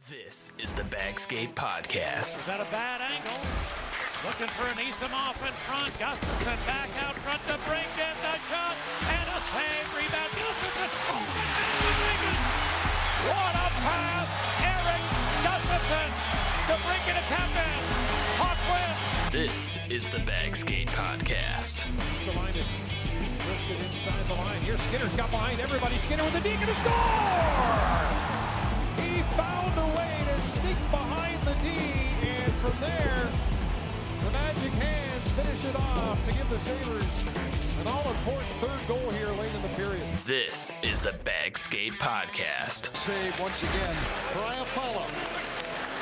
This is the Bagskate Podcast. Is that a bad angle? Looking for an Isamov in front. Gustafsson back out front to bring in the shot. And a save. Rebound. Gustafsson. Oh, my. What a pass. Eric Gustafsson to bring in a tap in. Hawks win. This is the Bagskate Podcast. The line it. Slips it inside the line. Here Skinner's got behind everybody. Skinner with the deke and a score! He found a way to sneak behind the D, and from there, the Magic Hands finish it off to give the Sabres an all-important third goal here late in the period. This is the Bagskate Podcast. Save once again for Iafallo.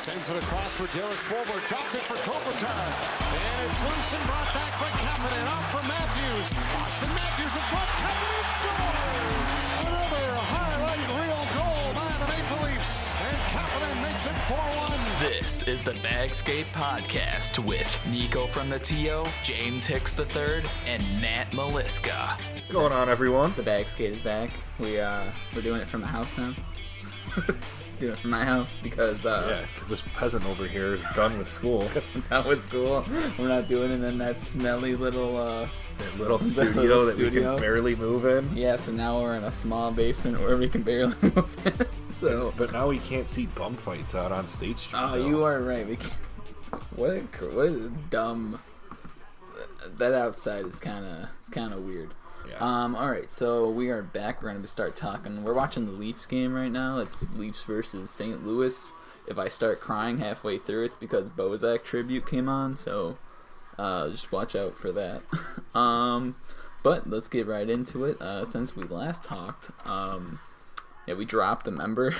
Sends it across for Derek Forward. Dropped it for Kopitar. And it's loose and brought back by Kapanen. Out for Matthews. Austin Matthews in front. Kapanen scores! Another highlight reel goal by the Maple Leafs. And Kapanen makes it 4-1. This is the Bagskate Podcast with Niko from the TO, James Hicks III, and Matt Maliska. What's going on, everyone? The Bagskate is back. We're doing it from the house now. Doing it from my house because because this peasant over here is done with school. I'm done with school. We're not doing it in that smelly little That little studio that we can barely move in. Yeah, so now we're in a small basement where we can barely move in. So, but now we can't see bum fights out on State Street. Oh, you are right. We can't. What a dumb. That outside is kind of weird. Yeah. All right, so we are back. We're going to start talking. We're watching the Leafs game right now. It's Leafs versus St. Louis. If I start crying halfway through, it's because Bozak tribute came on, so just watch out for that. But let's get right into it. Since we last talked, we dropped a member,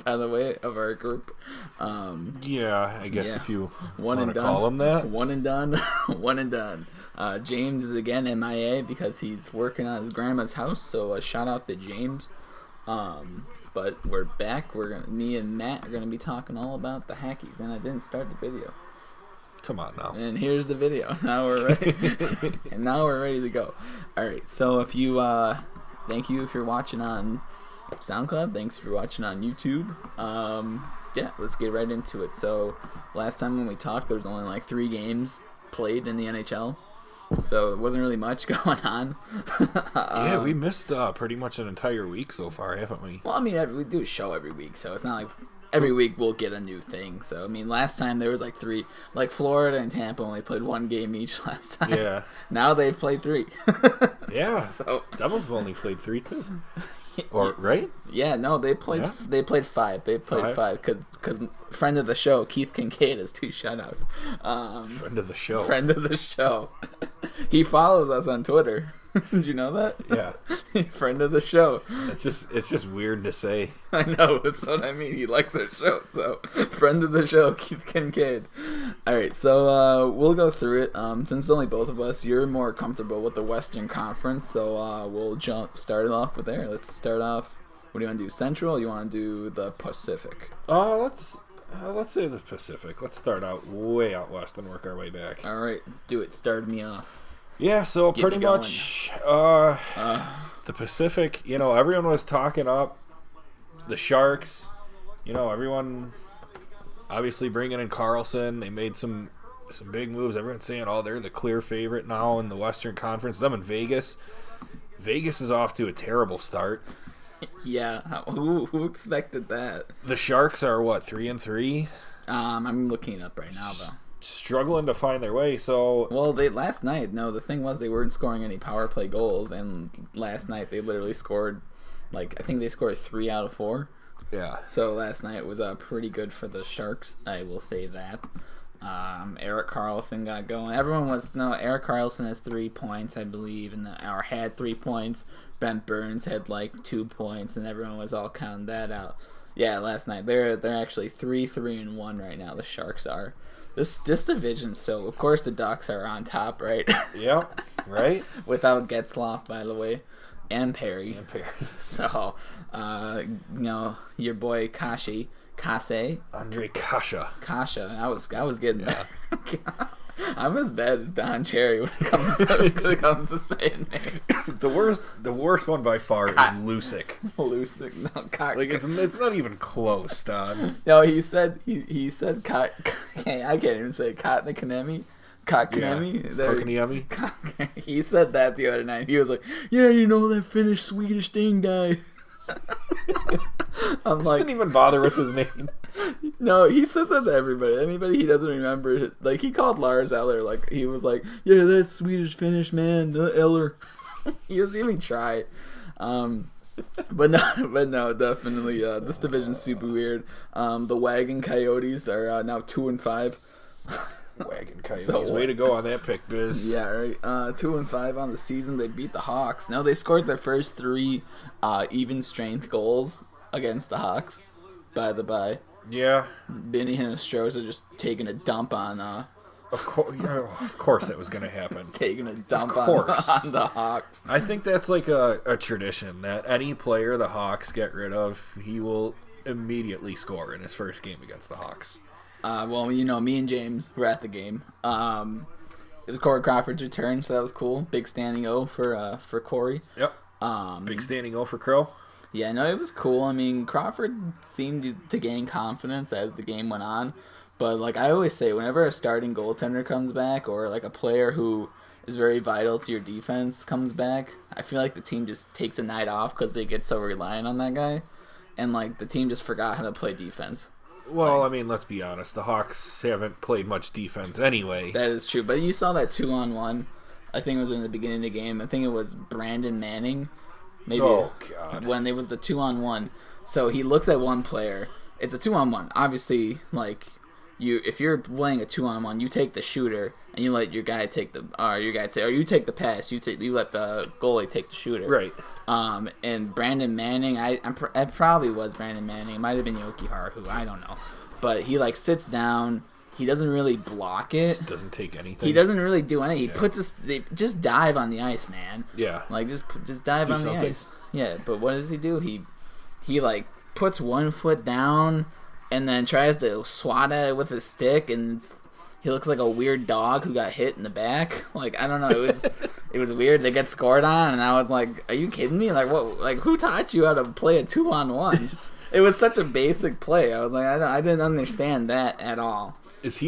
by the way, of our group. I guess if you want to call him that. One and done. One and done. James is again MIA because he's working on his grandma's house, so shout out to James. But we're back. Me and Matt are gonna be talking all about the Hackies, and I didn't start the video. Come on now. And here's the video. Now we're ready. And now we're ready to go. All right. So if you, thank you if you're watching on SoundCloud. Thanks if you're watching on YouTube. Let's get right into it. So last time when we talked, there was only like 3 games played in the NHL. So it wasn't really much going on. We missed pretty much an entire week so far, haven't we? Well, I mean, we do a show every week, so it's not like every week we'll get a new thing. So, I mean, last time there was like 3, like Florida and Tampa only played 1 game each last time. Yeah. Now they've played 3. Yeah. So Devils have only played 3 too. Or right? Yeah, no, they played 5. They played 5 because friend of the show Keith Kincaid has 2 shutouts. Friend of the show. Friend of the show. He follows us on Twitter. Did you know that? Yeah. Friend of the show. It's just weird to say. I know, that's what I mean. He likes our show, so friend of the show, Keith Kincaid. All right, so we'll go through it. Since it's only both of us, you're more comfortable with the Western Conference, so we'll start it off with there. Let's start off. What do you want to do? Central? Or you want to do the Pacific? Let's say the Pacific. Let's start out way out west and work our way back. All right, do it. Start me off. Yeah, so pretty much the Pacific, everyone was talking up the Sharks. Everyone obviously bringing in Carlson. They made some big moves. Everyone's saying, they're the clear favorite now in the Western Conference. Them in Vegas. Vegas is off to a terrible start. Yeah, who expected that? The Sharks are, 3-3? I'm looking it up right now, though. Struggling to find their way, so... Well, last night, the thing was they weren't scoring any power play goals, and last night they literally scored, I think they scored 3 out of 4. Yeah. So last night was pretty good for the Sharks, I will say that. Erik Karlsson got going. Erik Karlsson has 3 points, I believe, or had 3 points. Brent Burns had 2 points, and everyone was all counting that out. Yeah, last night. They're actually 3-1 right now, the Sharks are. This division, so of course the Ducks are on top, right? Yep, right. Without Getzlaf, by the way, and Perry. So, your boy Kase. Andre Kasha. I was getting there. I'm as bad as Don Cherry when it comes to saying names. The worst one by far is Lusick. Lusick, no, Like it's not even close, Don. No, he said I can't even say Kotkaniemi. Kotkaniemi. Kotkaniemi. He said that the other night. He was like, "Yeah, you know that Finnish Swedish thing guy." I'm like, didn't even bother with his name. No, he says that to everybody. Anybody he doesn't remember, like he called Lars Eller. Like he was like, "Yeah, that Swedish Finnish man, Eller." He doesn't even try. But no, definitely. This division's super weird. The Wagon Coyotes are now 2-5. Wagon Coyotes, way to go on that pick, Biz. Yeah, right. 2-5 on the season. They beat the Hawks. No, they scored their first 3 even strength goals against the Hawks. By the by. Yeah. Benny Hinestroza are just taking a dump on. Of course, that was going to happen. Taking a dump on the Hawks. I think that's like a tradition that any player the Hawks get rid of, he will immediately score in his first game against the Hawks. Well, you know, me and James were at the game. It was Corey Crawford's return, so that was cool. Big standing O for Corey. Yep. Big standing O for Crow. Yeah, no, it was cool. I mean, Crawford seemed to gain confidence as the game went on. But like I always say, whenever a starting goaltender comes back or like a player who is very vital to your defense comes back, I feel like the team just takes a night off because they get so reliant on that guy. And like the team just forgot how to play defense. Well, I mean, let's be honest. The Hawks haven't played much defense anyway. That is true. But you saw that 2-on-1. I think it was in the beginning of the game. I think it was Brandon Manning. Maybe. Oh, God. When it was the 2-on-1. So he looks at one player. It's a 2-on-1. Obviously, like, if you're playing a 2-on-1, you take the shooter and you let your guy take the or you take the pass. You let the goalie take the shooter. Right. And Brandon Manning, it probably was Brandon Manning. It might have been Yoki Haru. I don't know. But he like sits down. He doesn't really block it. Doesn't take anything. He doesn't really do anything. He just dive on the ice, man. Yeah. Like just dive on the ice. Yeah. But what does he do? He like puts one foot down and then tries to swat at it with his stick, and he looks like a weird dog who got hit in the back. Like I don't know. It was weird. They get scored on, and I was like, "Are you kidding me? Like what? Like who taught you how to play a 2-on-1?" It was such a basic play. I was like, I didn't understand that at all. Is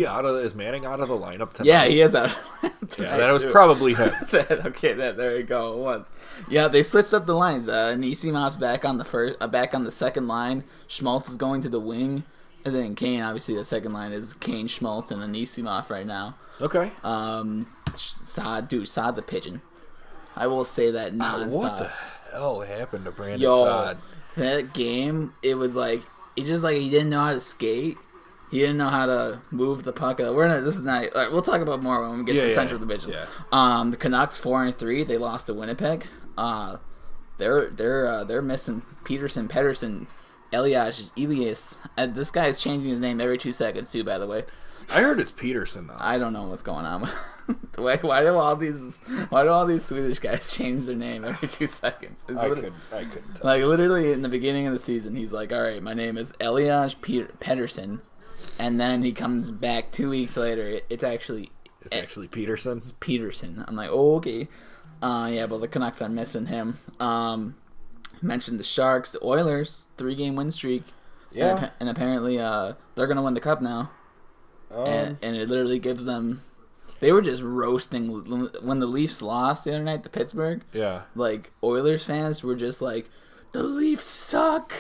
Manning out of the lineup tonight? Yeah, he is out of the lineup tonight. Yeah, that was probably him. There you go. It was. Yeah, they switched up the lines. Nisimov's back on the second line. Schmaltz is going to the wing. And then Kane, obviously, the second line is Kane, Schmaltz, and Anisimov right now. Okay. Saad's a pigeon. I will say that nonstop. What the hell happened to Brandon Saad? That game, it was like, he didn't know how to skate. He didn't know how to move the puck. We'll talk about more when we get to the Central Division. Yeah. The Canucks 4-3. They lost to Winnipeg. They're missing Petterson. Elias. This guy is changing his name every 2 seconds too. By the way, I heard it's Petterson though. I don't know what's going on. Why do all these Swedish guys change their name every 2 seconds? I couldn't tell. Like literally in the beginning of the season, he's like, "All right, my name is Elias Petterson," and then he comes back 2 weeks later. It's actually Petterson. It's Petterson. I'm like, oh, okay. Yeah, but the Canucks are missing him. Mentioned the Sharks, the Oilers, 3-game win streak. Yeah. And apparently they're going to win the Cup now. And it literally gives them... They were just roasting when the Leafs lost the other night to Pittsburgh. Yeah. Like, Oilers fans were just like, the Leafs suck.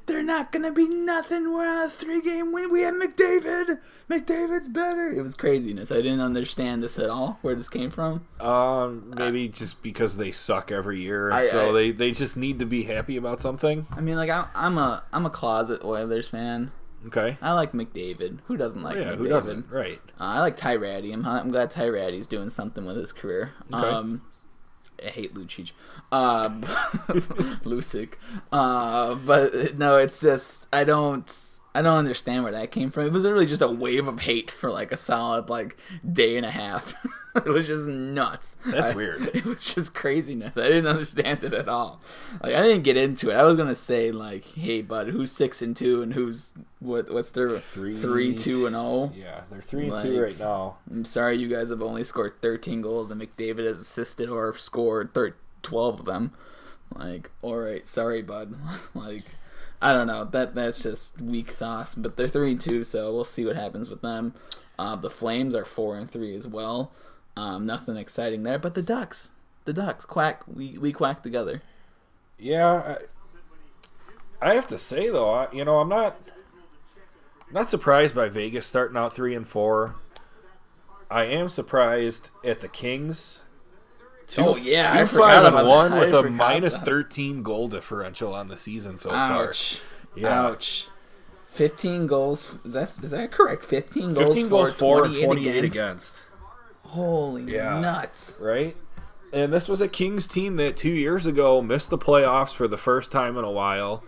They're not going to be nothing. We're on a 3-game win. We have McDavid. McDavid's better. It was craziness. I didn't understand this at all, where this came from. Maybe just because they suck every year, and they just need to be happy about something. I mean, like, I'm a closet Oilers fan. Okay. I like McDavid. Who doesn't like McDavid? Who doesn't? Right. I like Ty Ratty. I'm glad Ty Ratty's doing something with his career. Okay. I hate Lucic. Lucic. But no, it's just I don't I don't understand where that came from. It was literally just a wave of hate for like a solid day and a half. It was just nuts. That's weird. It was just craziness. I didn't understand it at all. I didn't get into it. I was gonna say hey, bud, who's 6-2 and who's what's their 3-2-0? Yeah, they're 3-2 right now. I'm sorry, you guys have only scored 13 goals, and McDavid has assisted or scored 12 of them. All right, sorry, bud. I don't know. That's just weak sauce. But they're 3-2, so we'll see what happens with them. The Flames are 4-3 as well. Nothing exciting there. But the Ducks, quack. We quack together. Yeah, I have to say though, I'm not surprised by Vegas starting out 3-4. I am surprised at the Kings. I forgot about 5-1 that. with a minus 13 goal differential on the season so far. Yeah. Ouch. 15 goals. Is that correct? 15 goals. 15 goals for and 28 against. Holy nuts! Right. And this was a Kings team that 2 years ago missed the playoffs for the first time in a while.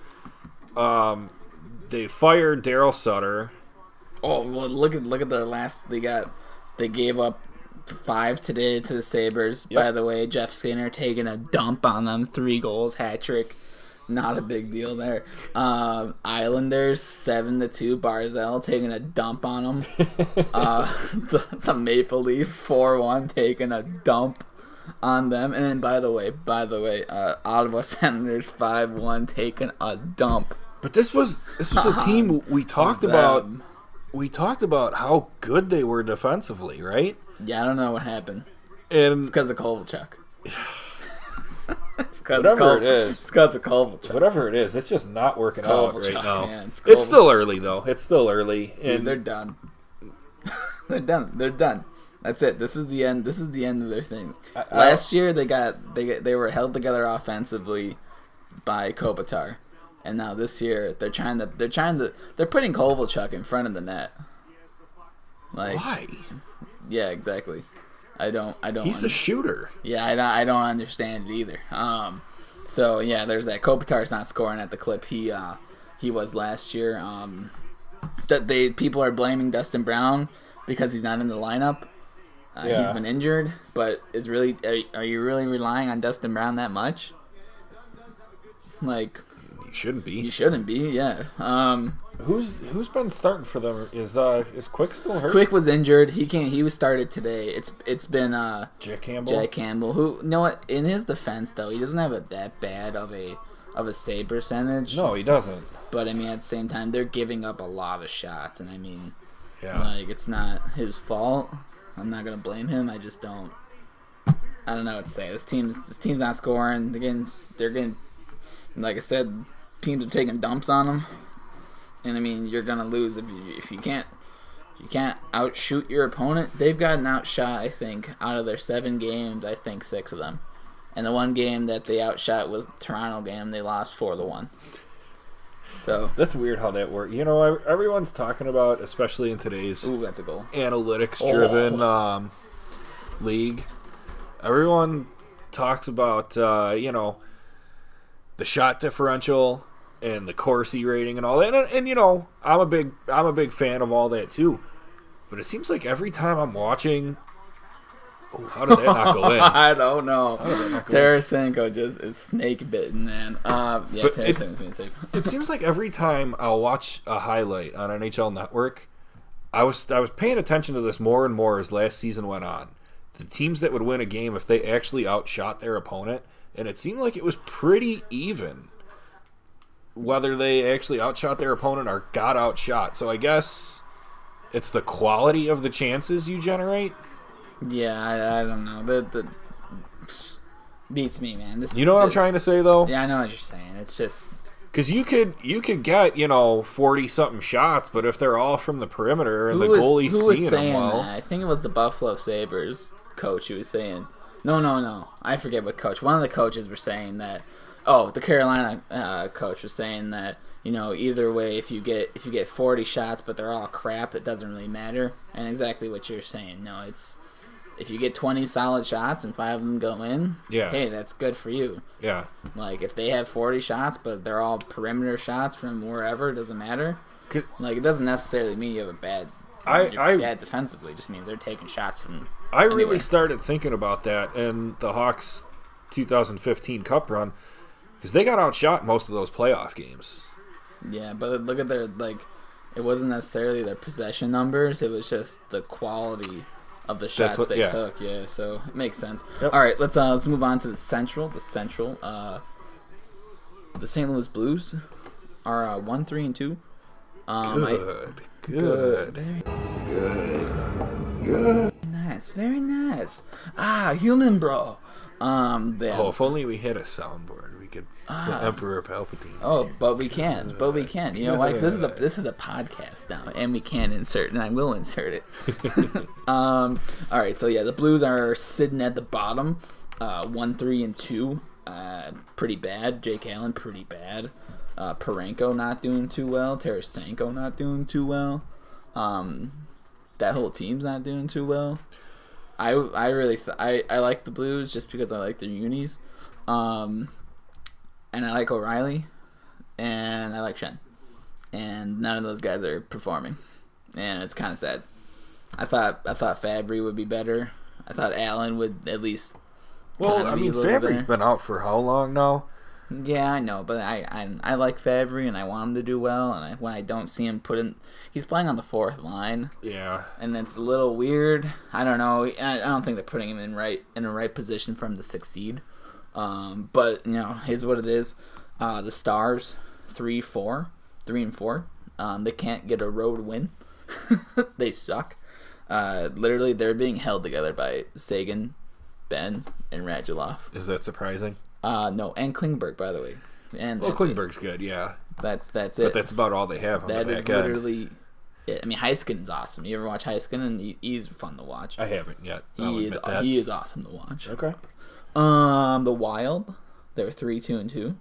They fired Daryl Sutter. Oh well, look at their last. They gave up 5 today to the Sabres. Yep. By the way, Jeff Skinner taking a dump on them. 3 goals, hat trick. Not a big deal there. Islanders 7-2. Barzal taking a dump on them. The Maple Leafs 4-1 taking a dump on them. And then by the way, Ottawa Senators 5-1 taking a dump. But this was a team we talked about. We talked about how good they were defensively, right? Yeah, I don't know what happened. And it's because of Kovalchuk. Whatever it is. It's because of Kovalchuk. Whatever it is, it's just not working out right now. Man, it's still early, though. It's still early. Dude, and they're done. They're done. That's it. This is the end. This is the end of their thing. Last year they were held together offensively by Kopitar. And now this year they're putting Kovalchuk in front of the net. Why? Yeah, exactly. I don't. He's a shooter. Yeah, I don't understand it either. So yeah, there's that. Kopitar's not scoring at the clip he was last year. People are blaming Dustin Brown because he's not in the lineup. He's been injured, but are you really relying on Dustin Brown that much? You shouldn't be. You shouldn't be. Yeah. Who's been starting for them? Is Quick still hurt? Quick was injured. He was started today. It's been Jack Campbell. Jack Campbell, who, you know what? In his defense, though, he doesn't have that bad of a save percentage. No, he doesn't. But I mean, at the same time, they're giving up a lot of shots, and I mean, yeah, it's not his fault. I'm not gonna blame him. I just don't. I don't know what to say. This team's not scoring. They're getting, like I said, teams are taking dumps on them. And I mean, you're gonna lose if you can't outshoot your opponent. They've gotten outshot, I think, out of their 7 games, I think 6 of them. And the one game that they outshot was the Toronto game. They lost 4-1. So that's weird how that works. You know, everyone's talking about, especially in today's that's a goal. Analytics-driven league. Everyone talks about the shot differential and the Corsi rating and all that, and you know, I'm a big fan of all that too. But it seems like every time I'm watching, how did that not go in? I don't know. Tarasenko just is snake bitten, man. Tarasenko's being safe. It seems like every time I'll watch a highlight on NHL Network, I was paying attention to this more and more as last season went on. The teams that would win a game if they actually outshot their opponent, and it seemed like it was pretty even. Whether they actually outshot their opponent or got outshot. So I guess it's the quality of the chances you generate. Yeah, I don't know. The beats me, man. You know what I'm trying to say, though? Yeah, I know what you're saying. It's just because you could get 40-something shots, but if they're all from the perimeter and the goalie's seeing them well, I think it was the Buffalo Sabres coach who was saying. No. I forget what coach. One of the coaches were saying that. Oh, the Carolina coach was saying that, either way, if you get 40 shots but they're all crap, it doesn't really matter. And exactly what you're saying. No, it's if you get 20 solid shots and 5 of them go in, hey, that's good for you. Yeah. Like if they have 40 shots but they're all perimeter shots from wherever, it doesn't matter. Like, it doesn't necessarily mean you have a bad defensively. It just means they're taking shots from really started thinking about that in the Hawks 2015 Cup run because they got outshot most of those playoff games. Yeah, but look at their, like, it wasn't necessarily their possession numbers. It was just the quality of the shots they took. Yeah, so it makes sense. Yep. All right, let's move on to the Central. The St. Louis Blues are 1-3-2. Good. Nice, very nice. Human bro. If only we had a soundboard, we could. The Emperor Palpatine. Oh, but we can. You know why? 'Cause this is a podcast now, and we can insert, and I will insert it. All right, so yeah, the Blues are sitting at the bottom, 1-3-2. Pretty bad. Jake Allen, pretty bad. Parenko not doing too well. Tarasenko not doing too well. That whole team's not doing too well. I really I like the Blues just because I like their unis. And I like O'Reilly, and I like Shen. And none of those guys are performing. And it's kind of sad. I thought Fabry would be better. I thought Allen would at least. Well, I mean, Fabry's been out for how long now? Yeah, I know, but I like Fabry, and I want him to do well. And when I don't see him he's playing on the fourth line. Yeah, and it's a little weird. I don't know. I don't think they're putting him in the right position for him to succeed. But you know, here's what it is. The Stars 3-4. They can't get a road win. They suck. Literally, they're being held together by Sagan, Ben, and Radulov. Is that surprising? No, and Klingberg, by the way. And Klingberg's good, yeah. That's it. But that's about all they have on that the is back end. literally it. I mean, Heiskan's awesome. You ever watch Heiskanen? He's fun to watch. I haven't yet. He is awesome to watch. Okay. The Wild, they're 3-2-2.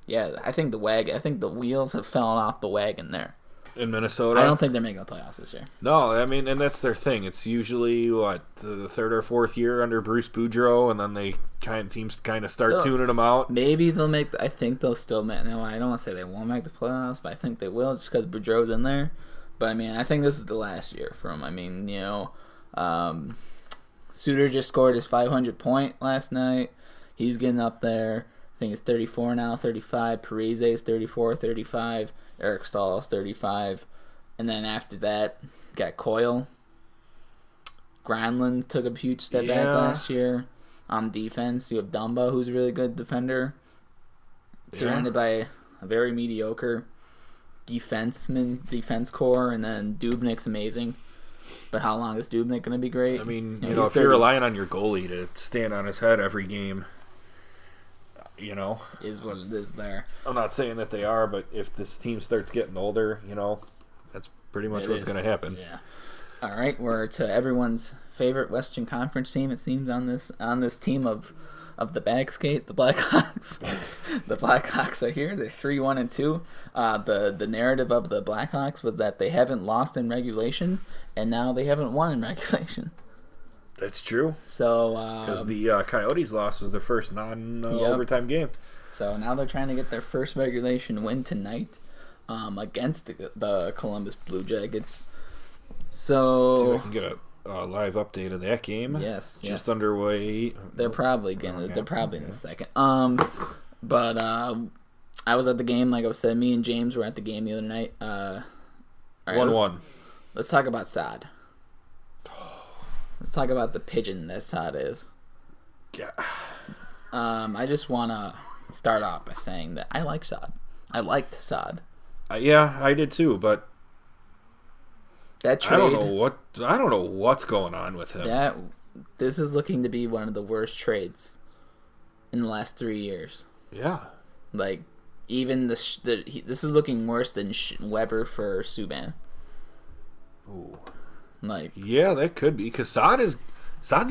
Yeah, I think the wheels have fallen off the wagon there. In Minnesota? I don't think they're making the playoffs this year. No, I mean, and that's their thing. It's usually, the third or fourth year under Bruce Boudreau, and then teams kind of start tuning them out. Maybe I think they'll still make, no, I don't want to say they won't make the playoffs, but I think they will just because Boudreau's in there. But, I mean, I think this is the last year for him. I mean, you know, Suter just scored his 500 point last night. He's getting up there. I think it's 34 now, 35. Parise is 34, 35. Eric Stahl is 35. And then after that, got Coyle. Granlund took a huge step back last year. On defense, you have Dumba, who's a really good defender. Surrounded by a very mediocre defense core. And then Dubnik's amazing. But how long is Dubnik going to be great? I mean, you know if you're relying on your goalie to stand on his head every game, you know. Is what it is there. I'm not saying that they are, but if this team starts getting older, you know, that's pretty much what's going to happen. Yeah. All right, we're to everyone's favorite Western Conference team, it seems, on this team of the bag skate, the Blackhawks. The Blackhawks are here. They're 3-1-2. The narrative of the Blackhawks was that they haven't lost in regulation, and now they haven't won in regulation. That's true. So because the Coyotes loss was their first non-overtime game. So now they're trying to get their first regulation win tonight against the Columbus Blue Jackets. So see if I can get a live update of that game. Yes, just underway. They're probably They're probably in a second. But I was at the game, like I said. Me and James were at the game the other night. 1-1. Let's talk about Saad. Let's talk about the pigeon that Saad is. Yeah. I just want to start off by saying that I like Saad. I liked Saad. Yeah, I did too, but that trade, I don't know what's going on with him. This is looking to be one of the worst trades in the last 3 years. Yeah. Like, even this is looking worse than Weber for Subban. Ooh. Like, yeah, that could be because Saad's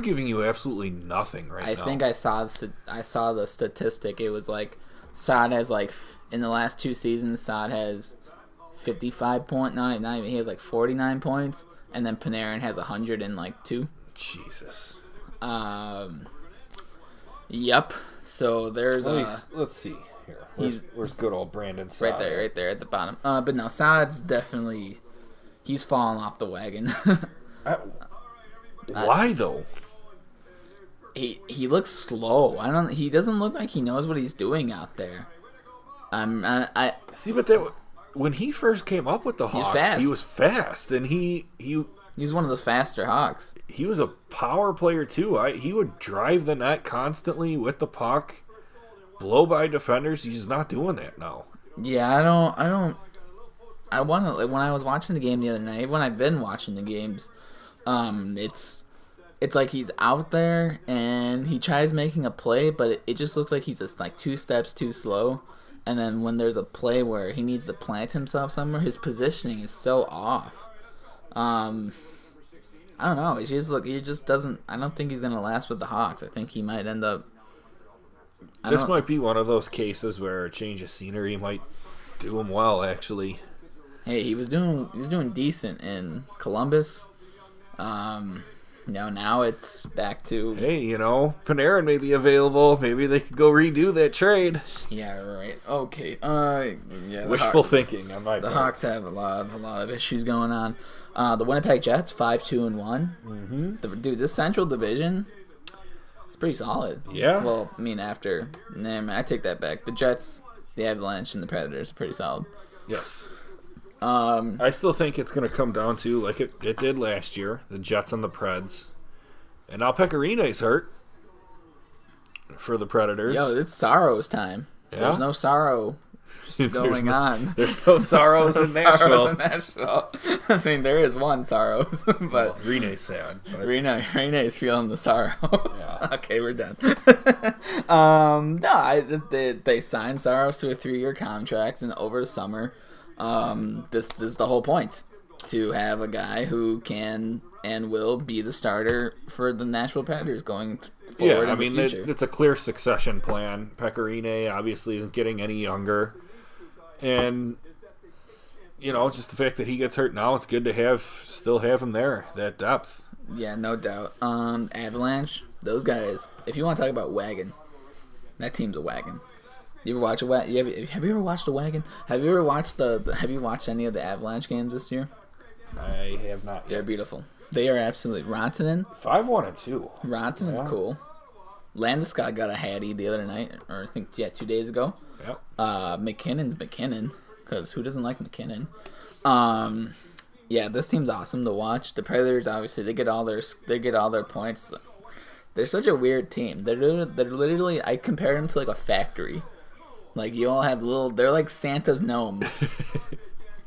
giving you absolutely nothing now. I think I saw the statistic. It was like Saad has like in the last 2 seasons, Saad has 55 points. Not even he has like 49 points, and then Panarin has 102. Jesus. Yep. So there's let's see. Where's good old Brandon Saad? Right there at the bottom. But no, Saad's definitely he's fallen off the wagon. Why though? He looks slow. He doesn't look like he knows what he's doing out there. See, but when he first came up with the Hawks, he was fast, and he was one of the faster Hawks. He was a power player too. He would drive the net constantly with the puck, blow by defenders. He's not doing that now. Yeah, I want to. When I was watching the game the other night, when I've been watching the games, it's like he's out there and he tries making a play, but it just looks like he's just like 2 steps too slow. And then when there's a play where he needs to plant himself somewhere, his positioning is so off. I don't know. He just doesn't. I don't think he's gonna last with the Hawks. I think he might end up. This might be one of those cases where a change of scenery might do him well. Actually, hey, he was doing decent in Columbus. Now it's back to... Hey, Panarin may be available. Maybe they could go redo that trade. Yeah, right. Okay. Wishful thinking on my part. The Hawks have a lot of issues going on. The Winnipeg Jets, 5-2-1. Mm-hmm. Dude, this Central Division, it's pretty solid. Yeah. Well, I mean, I take that back. The Jets, the Avalanche, and the Predators are pretty solid. Yes. I still think it's going to come down to, like it did last year, the Jets and the Preds. And now Pekarine's hurt for the Predators. Yo, it's Sorrows time. Yeah? There's no sorrow going on. There's no sorrows in Nashville. I mean, there is one sorrows, but Rene's sad. But... Rene's feeling the sorrows. Yeah. Okay, we're done. They signed Sorrows to a 3-year contract, and over the summer, this is the whole point, to have a guy who can and will be the starter for the Nashville Predators going forward. Yeah, I mean, it's a clear succession plan. Pecorine obviously isn't getting any younger. And, just the fact that he gets hurt now, it's good to still have him there, that depth. Yeah, no doubt. Avalanche, those guys, if you want to talk about wagon, that team's a wagon. You ever watch a wagon? Have you ever watched a wagon? Have you watched any of the Avalanche games this year? I have not yet. They're beautiful. They are absolutely... Rantanen. 5-1-2. Rantanen's cool. Landeskog got a hattie the other night, or I think, 2 days ago. Yep. McKinnon's McKinnon, because who doesn't like McKinnon? This team's awesome to watch. The Predators, obviously, they get all their points. They're such a weird team. They're literally, I compare them to like a factory. Like, you all have they're like Santa's gnomes.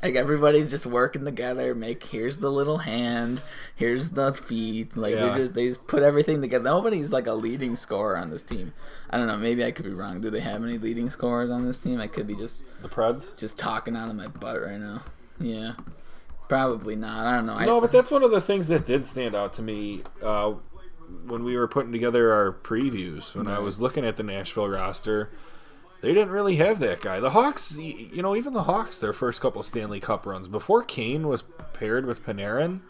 Like, everybody's just working together. Here's the little hand, here's the feet. Like, they just put everything together. Nobody's like a leading scorer on this team. I don't know. Maybe I could be wrong. Do they have any leading scorers on this team? I could be just the Preds, just talking out of my butt right now. Yeah, probably not. I don't know. No, but that's one of the things that did stand out to me when we were putting together our previews. When I was looking at the Nashville roster. They didn't really have that guy. The Hawks, even the Hawks, their first couple Stanley Cup runs, before Kane was paired with Panarin,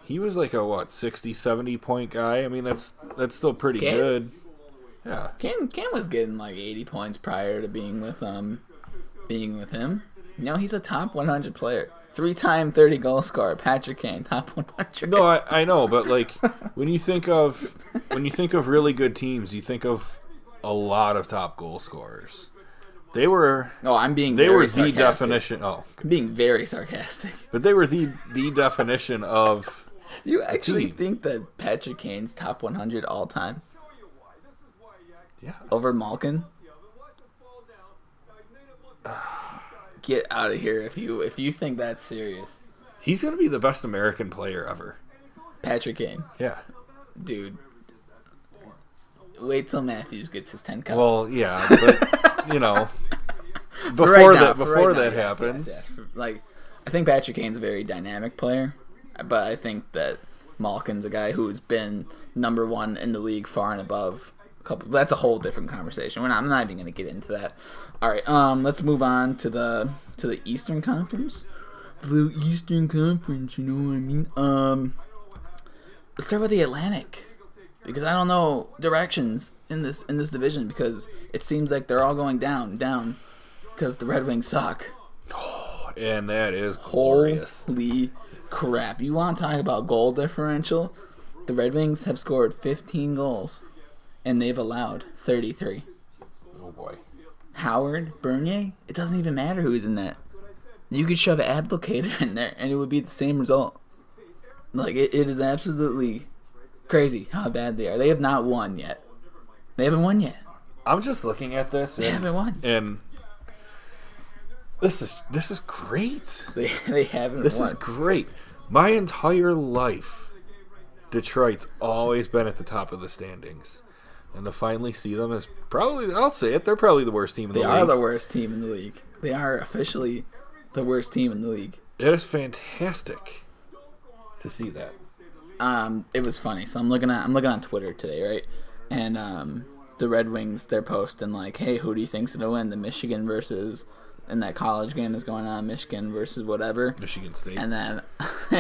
he was like a, 60, 70 point guy. I mean, that's still pretty good. Yeah. Kane was getting like 80 points prior to being with him. He's a top 100 player. 3-time 30-goal scorer, Patrick Kane, top 100. No, I know, but like when you think of really good teams, you think of a lot of top goal scorers. They were. Oh, I'm being. They were the definition. Oh, I'm being very sarcastic. But they were the definition of. You actually think that Patrick Kane's top 100 all time? Yeah. Over Malkin. Get out of here if you think that's serious. He's gonna be the best American player ever. Patrick Kane. Yeah. Dude. Wait till Matthews gets his 10 cups. Well, yeah, but before that happens, yes. Like, I think Patrick Kane's a very dynamic player, but I think that Malkin's a guy who's been number 1 in the league far and above. That's a whole different conversation. I'm not even going to get into that. All right, let's move on to the Eastern Conference. The Eastern Conference, you know what I mean? Let's start with the Atlantic. because I don't know directions in this division because it seems like they're all going down, because the Red Wings suck. And that is glorious. Holy crap. You want to talk about goal differential? The Red Wings have scored 15 goals, and they've allowed 33. Oh, boy. Howard, Bernier, it doesn't even matter who's in that. You could shove Abdelkader in there, and it would be the same result. Like, it is absolutely crazy how bad they are. They have not won yet. They haven't won yet. I'm just looking at this. They haven't won. And this is great. They haven't This won. is great. My entire life, Detroit's always been at the top of the standings. And to finally see them is probably, I'll say it, they're probably the worst team in the league. They are the worst team in the league. They are officially the worst team in the league. It is fantastic to see that. It was funny. So I'm looking on Twitter today, right? And the Red Wings, they're posting like, "Hey, who do you think's gonna win the Michigan versus?" And that college game is going on, Michigan versus whatever. Michigan State. And then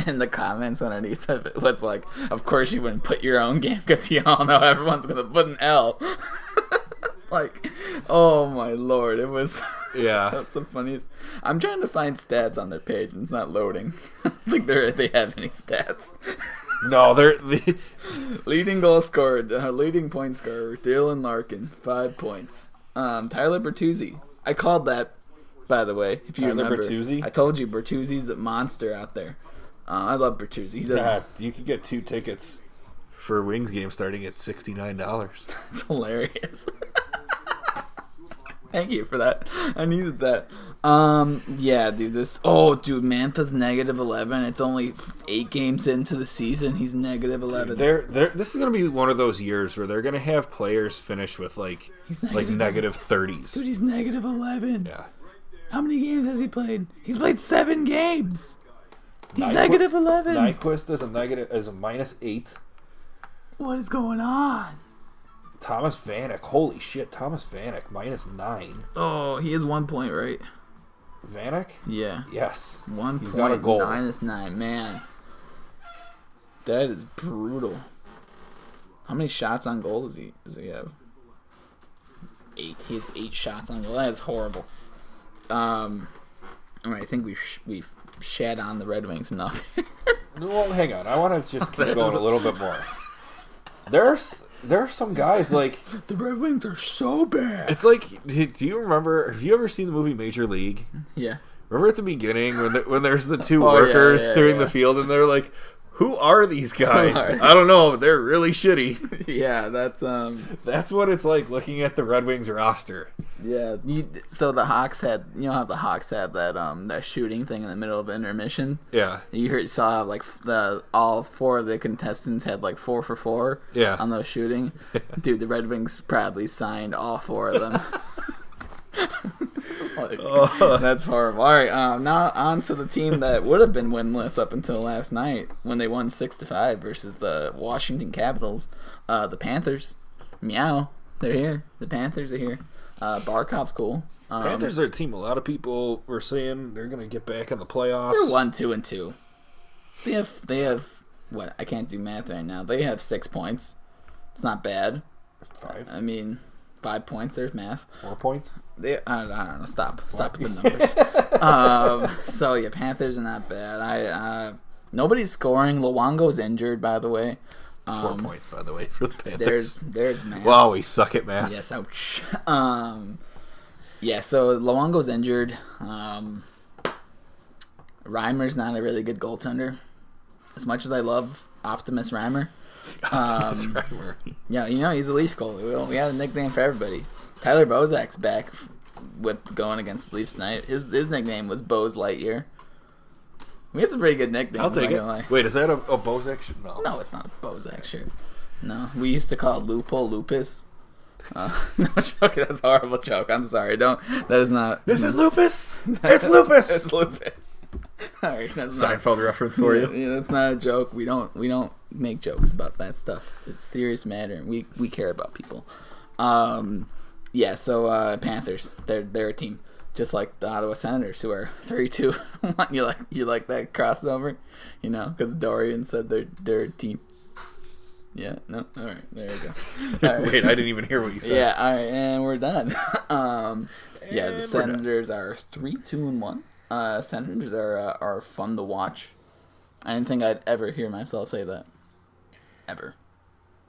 in the comments underneath of it was like, "Of course you wouldn't put your own game because you all know everyone's gonna put an L." Like, oh my lord, it was. Yeah. That's the funniest. I'm trying to find stats on their page and it's not loading. I don't think they have any stats. No, they're Leading goal scored, leading point scorer, Dylan Larkin, 5 points. Tyler Bertuzzi. I called that, by the way, if you Tyler remember. Bertuzzi? I told you Bertuzzi's a monster out there. I love Bertuzzi. He doesn't. God, you could get 2 tickets for a Wings game starting at $69. It's hilarious. Thank you for that. I needed that. Yeah, dude. Mantha's negative 11. It's only 8 games into the season. He's negative 11. This is going to be one of those years where they're going to have players finish with He's negative 30s. Dude, he's negative 11. Yeah. How many games has he played? He's played 7 games. He's Nyquist- negative 11. Nyquist is a -8. What is going on? Thomas Vanek, holy shit, Thomas Vanek, -9. Oh, he has 1 point, right? Vanek? Yeah. Yes. 1 He's got a point, goal. -9. Man. That is brutal. How many shots on goal does he have? 8. He has 8 shots on goal. That is horrible. All right, I think we've shat on the Red Wings enough. Well, hang on. I want to just keep going a little bit more. There are some guys like the Red Wings are so bad. it's like. Do you remember? Have you ever seen the movie Major League? Yeah. Remember at the beginning when there's the 2 workers doing the field and they're like, "Who are these guys? I don't know, but they're really shitty." Yeah, that's That's what it's like looking at the Red Wings roster. Yeah. So the Hawks had, how the Hawks had that shooting thing in the middle of intermission. Yeah. You saw like all 4 of the contestants had like 4 for 4. Yeah. On those shooting. Dude, the Red Wings proudly signed all 4 of them. That's horrible. All right, now on to the team that would have been winless up until last night when they won 6-5 versus the Washington Capitals. The Panthers, meow, they're here. The Panthers are here. Barkov's cool. Panthers are a team a lot of people were saying they're going to get back in the playoffs. They're 1-2-2. They have what? I can't do math right now. They have 6 points. It's not bad. 5. I mean, 5 points. There's math. 4 points. I don't know. Stop with the numbers. So yeah, Panthers are not bad. Nobody's scoring. Luongo's injured, by the way. 4 points, by the way, for the Panthers. There's math. Wow, we suck at math. Yes, ouch. Yeah, so Luongo's injured. Reimer's not a really good goaltender. As much as I love Optimus Reimer. Reimer. Yeah, he's a Leaf goalie. We have a nickname for everybody. Tyler Bozak's back with going against Leafs tonight. His nickname was Boz Lightyear. We have some pretty good nicknames. I'll take it. Wait, is that a Bozak shirt? No, it's not a Bozak shirt. No, we used to call it Loophole Lupus. No joke. That's a horrible joke. I'm sorry. That is not. Is it lupus? It's lupus. It's lupus. All right, that's Seinfeld reference for you. Yeah, that's not a joke. We don't make jokes about that stuff. It's a serious matter. We care about people. Yeah. So Panthers, they're a team, just like the Ottawa Senators, who are 3-2. You like that crossover, because Dorian said they're a team. Yeah, no, all right, there you go. All right. Wait, I didn't even hear what you said. Yeah, all right, and we're done. The we're Senators are 3-2-1. Senators are fun to watch. I didn't think I'd ever hear myself say that. Ever.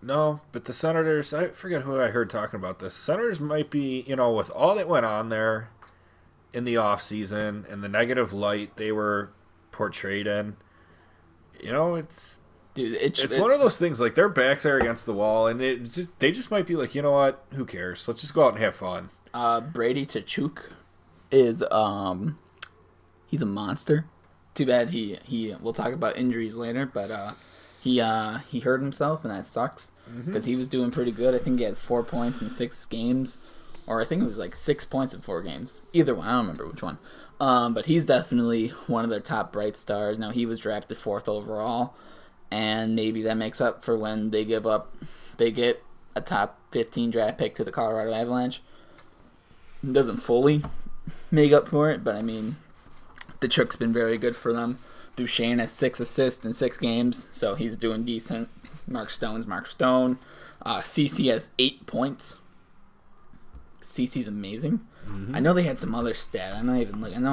No, but the Senators, I forget who I heard talking about this. Senators might be, with all that went on there in the offseason and the negative light they were portrayed in, it's... Dude, it's one of those things, like, their backs are against the wall, and they just might be like, you know what, who cares? Let's just go out and have fun. Brady Tkachuk is, he's a monster. Too bad we'll talk about injuries later, but he hurt himself, and that sucks, because he was doing pretty good. I think he had 4 points in 6 games, or I think it was like 6 points in 4 games. Either one, I don't remember which one. But he's definitely one of their top bright stars. Now, he was drafted 4th overall, and maybe that makes up for when they get a top 15 draft pick to the Colorado Avalanche. It doesn't fully make up for it, but I mean, the Tkachuk's been very good for them. Duchesne has 6 assists in 6 games, so he's doing decent. Mark Stone. CeCe has 8 points. CeCe's amazing. I know they had some other stat. I know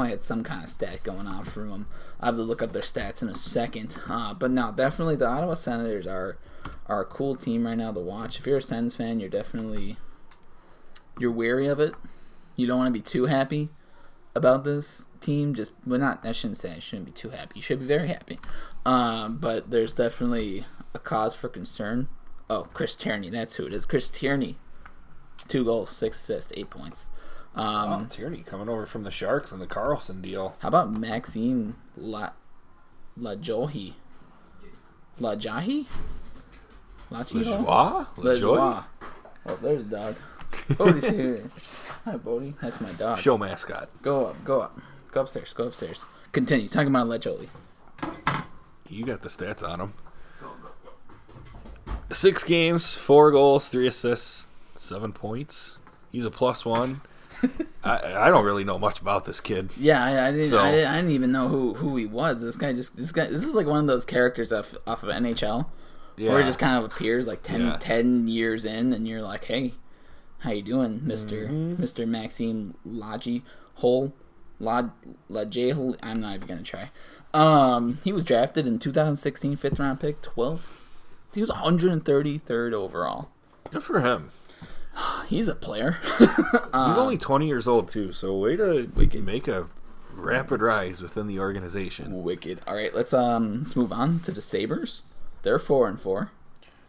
I had some kind of stat going on from them. I have to look up their stats in a second. But no, definitely the Ottawa Senators are a cool team right now to watch. If you're a Sens fan, you're wary of it. You don't want to be too happy about this team. I shouldn't say I shouldn't be too happy. You should be very happy. But there's definitely a cause for concern. Oh, Chris Tierney, that's who it is. Chris Tierney, 2 goals, 6 assists, 8 points. Tierney coming over from the Sharks and the Carlson deal. How about Maxime Lajoie? Lajoie? Lajoie? Oh, there's a dog. Bodie's here. Hi, Bodie. That's my dog. Show mascot. Go up. Go upstairs. Continue. Talking about Lajoie. You got the stats on him. 6 games, 4 goals, 3 assists, 7 points. He's a +1. I don't really know much about this kid. Yeah, I didn't even know who he was. This guy. This is like one of those characters off of NHL, where he just kind of appears like 10 years in, and you're like, hey, how you doing, Mr. Maxime Lajoie? I'm not even gonna try. He was drafted in 2016, 5th round pick, 12th. He was 133rd overall. Good for him. He's a player. He's only 20 years old, too, so way to make a rapid rise within the organization. Wicked. All right, let's move on to the Sabres. They're 4-4.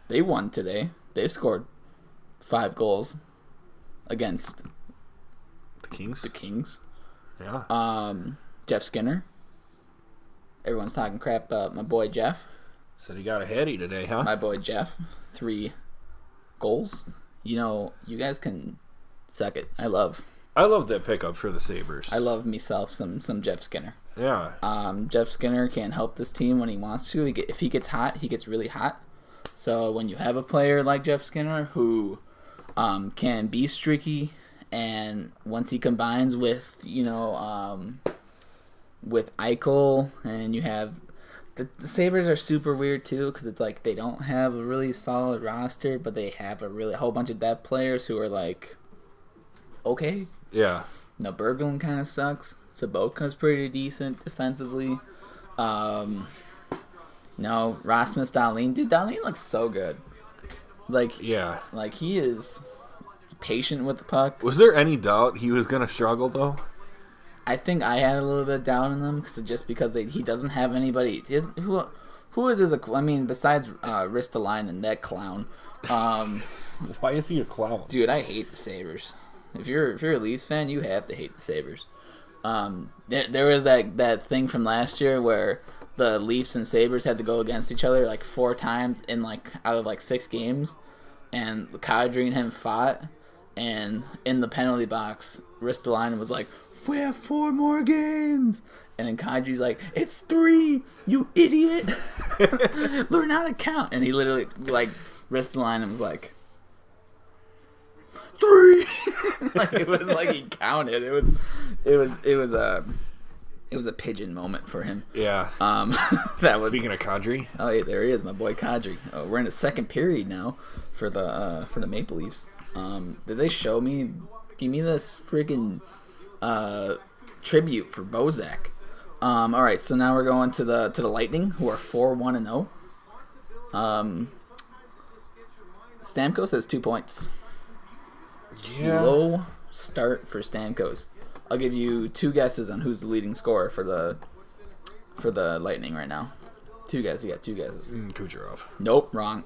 They won today. They scored 5 goals against the Kings. Yeah. Jeff Skinner. Everyone's talking crap about my boy Jeff. Said he got a heady today, huh? My boy Jeff. 3 goals. You guys can suck it. I love that pickup for the Sabres. I love myself some Jeff Skinner. Yeah. Jeff Skinner can help this team when he wants to. If he gets hot, he gets really hot. So when you have a player like Jeff Skinner who can be streaky, and once he combines with with Eichel, and you have the Sabres are super weird too, because it's like they don't have a really solid roster, but they have a whole bunch of depth players who are like okay. Yeah. No, Berglund kind of sucks. Saboka's pretty decent defensively. No, Rasmus Dahlin. Dude, Dahlin looks so good. Yeah. Like, he is patient with the puck. Was there any doubt he was going to struggle, though? I think I had a little bit of doubt in him, because he doesn't have anybody. Who is his? I mean, besides Ristolainen and that clown. Why is he a clown? Dude, I hate the Sabres. If you're a Leafs fan, you have to hate the Sabres. There was that thing from last year where the Leafs and Sabres had to go against each other like 4 times out of 6 games, and Kadri and him fought, and in the penalty box, Ristolainen was like, "We have 4 more games," and then Kadri's like, "It's 3, you idiot! Learn how to count." And he literally Ristolainen was like, 3. It was like he counted. It was It was a pigeon moment for him. Yeah. That was. Speaking of Kadri. Oh, yeah, there he is, my boy Kadri. We're in the second period now for the Maple Leafs. Did they show me? Give me this freaking tribute for Bozak. All right, so now we're going to the Lightning, who are 4-1-0. Stamkos has 2 points. Slow start for Stamkos. I'll give you 2 guesses on who's the leading scorer for the Lightning right now. 2 guesses. You got 2 guesses. Kucherov. Nope, wrong.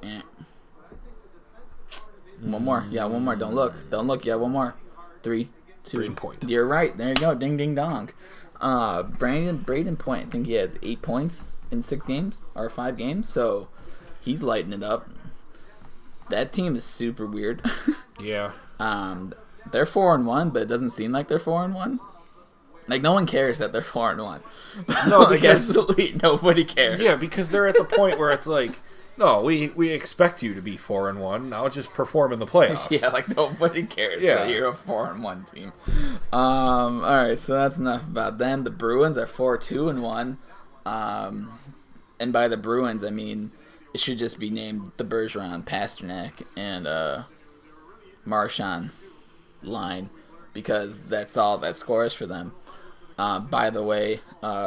One more. Yeah, one more. Don't look. Yeah, one more. 3, 2. Braden Point. You're right. There you go. Ding, ding, dong. Braden Point. I think he has 8 points in 6 games or 5 games. So he's lighting it up. That team is super weird. Yeah. They're 4-1, but it doesn't seem like they're 4-1. Like no one cares that they're 4-1. No, like because absolutely nobody cares. yeah, because they're at the point where it's like, no, we expect you to be 4-1. Now just perform in the playoffs. Yeah, like nobody cares that you're a 4-1 team. All right, so that's enough about them. The Bruins are 4-2-1. And by the Bruins, I mean it should just be named the Bergeron, Pasternak, and Marchand line because that's all that scores for them. By the way,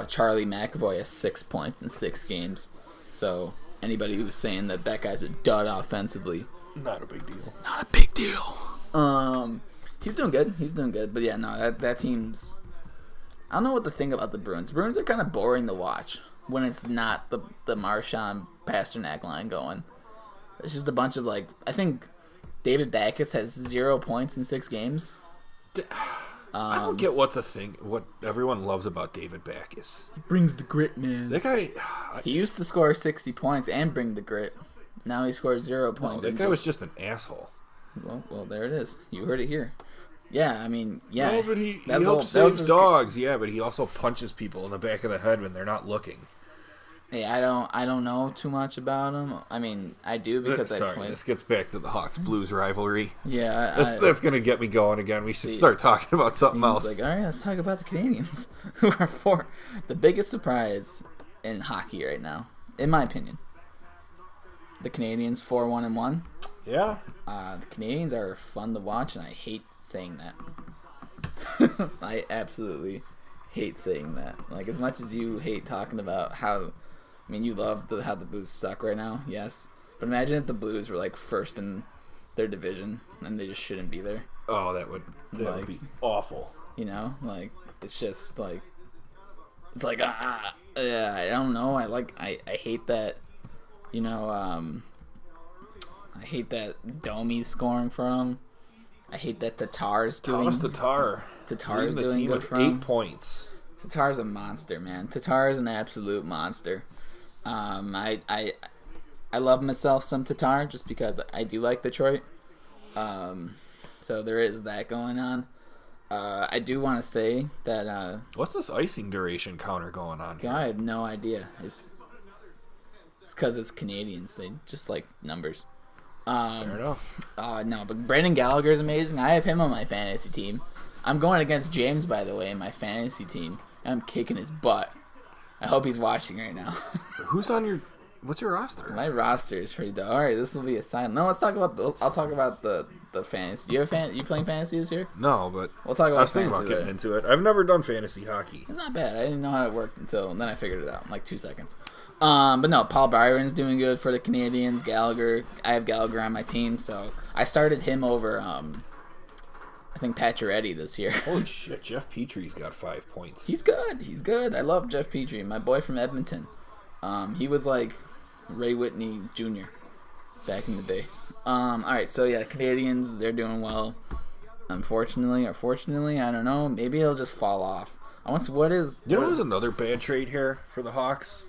Charlie McAvoy has 6 points in 6 games. So anybody who's saying that guy's a dud offensively, not a big deal. not a big deal. He's doing good. But yeah, no, that team's. I don't know what to think about the Bruins. Bruins are kind of boring to watch when it's not the Marchand Pasternak line going. It's just a bunch of like I think David Backes has 0 points in 6 games. I don't get what everyone loves about David Backes. He brings the grit, man. That guy, He used to score 60 points and bring the grit. Now he scores 0 points. that guy was just an asshole. Well, there it is. You heard it here. Yeah, I mean, yeah. No, but he helps save dogs. Yeah, but he also punches people in the back of the head when they're not looking. Hey, I don't know too much about him. I mean, I do because I played. This gets back to the Hawks-Blues rivalry. Yeah, that's going to get me going again. We should start talking about something else. Like, all right, let's talk about the Canadians, who are the biggest surprise in hockey right now, in my opinion. The Canadians 4-1-1. Yeah. The Canadians are fun to watch, and I hate saying that. I absolutely hate saying that. Like, as much as you hate talking about how. I mean, you love how the Blues suck right now, yes. But imagine if the Blues were, like, first in their division and they just shouldn't be there. Oh, that would be awful. You know? Like, it's just, like... It's like, yeah, I don't know. I hate that, you know, I hate that Domi's scoring for him. I hate that Tatar's doing... Thomas Tatar. Tatar's doing team good with for him. 8 points. Tatar's a monster, man. Tatar is an absolute monster. I love myself some Tatar just because I do like Detroit. So there is that going on. I do want to say that. What's this icing duration counter going on here? I have no idea. It's because it's Canadians. They just like numbers. Fair enough. No, but Brendan Gallagher is amazing. I have him on my fantasy team. I'm going against James, by the way, in my fantasy team. I'm kicking his butt. I hope he's watching right now. What's your roster? My roster is pretty dope. All right, this will be a sign. No, let's talk about I'll talk about the fantasy. You playing fantasy this year? No, but we'll talk about I was thinking about getting into it. I've never done fantasy hockey. It's not bad. I didn't know how it worked and then I figured it out in like 2 seconds. But no, Paul Byron's doing good for the Canadians. Gallagher, I have Gallagher on my team, so I started him over I think Pacioretty this year. Holy shit, Jeff Petry's got 5 points. He's good. I love Jeff Petry, my boy from Edmonton. He was like Ray Whitney Jr. back in the day. All right, so yeah, Canadians, they're doing well. Unfortunately or fortunately, I don't know. Maybe it'll just fall off. There's another bad trade here for the Hawks?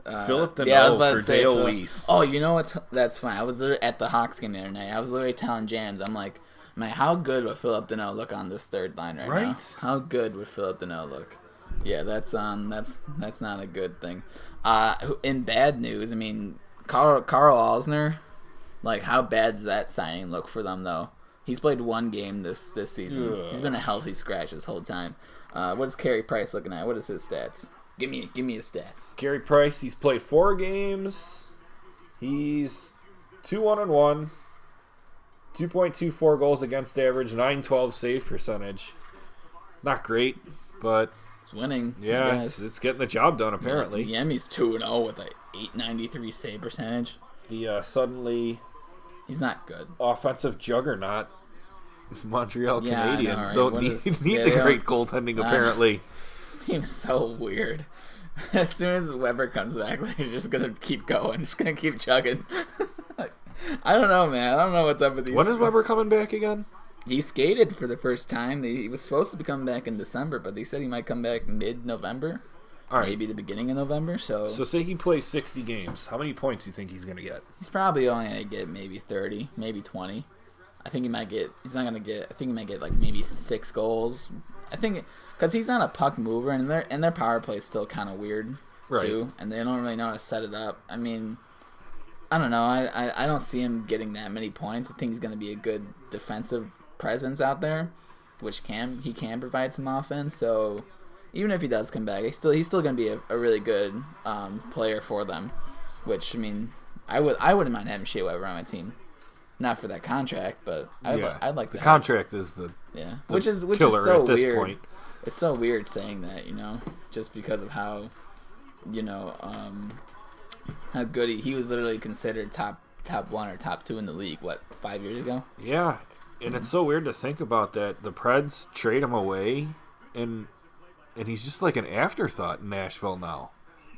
Philip Deneau for Dale Weiss. Oh, you know what? That's fine. I was literally at the Hawks game the other night. I was literally telling James, I'm like, man, how good would Philip Deneau look on this third line right now? How good would Philip Deneau look? Yeah, that's not a good thing. In bad news, I mean, Carl Alsner, like, how bad does that signing look for them though? He's played 1 game this season. Ugh. He's been a healthy scratch this whole time. What is Carey Price looking at? What is his stats? Give me his stats. Carey Price, he's played 4 games. He's 2-1-1. 2.24 goals against average, 912 save percentage. Not great, but it's winning. Yeah, it's getting the job done apparently. The Emmy's 2-0 with a 893 save percentage. The suddenly he's not good. Offensive juggernaut Montreal Canadiens know, right? don't need the great goaltending apparently. This team's so weird. As soon as Weber comes back, they're just gonna keep going, just gonna keep chugging. I don't know, man. I don't know what's up with these. When is Weber coming back again? He skated for the first time. He was supposed to be coming back in December, but they said he might come back mid-November. All right. Maybe the beginning of November. So say he plays 60 games. How many points do you think he's going to get? He's probably only going to get maybe 30, maybe 20. I think he might get – he's not going to get – I think he might get like maybe 6 goals. I think – because he's not a puck mover, and their power play is still kind of weird, too. And they don't really know how to set it up. I mean – I don't know. I don't see him getting that many points. I think he's going to be a good defensive presence out there, which he can provide some offense. So even if he does come back, he's still going to be a really good player for them. Which I mean, I wouldn't mind having Shea Weber on my team, not for that contract, but I'd like the that. contract is the which is killer so at this weird. point. It's so weird saying that, just because of how how good he was literally considered top 1 or top 2 in the league, 5 years ago? Yeah, and it's so weird to think about that. The Preds trade him away, and he's just like an afterthought in Nashville now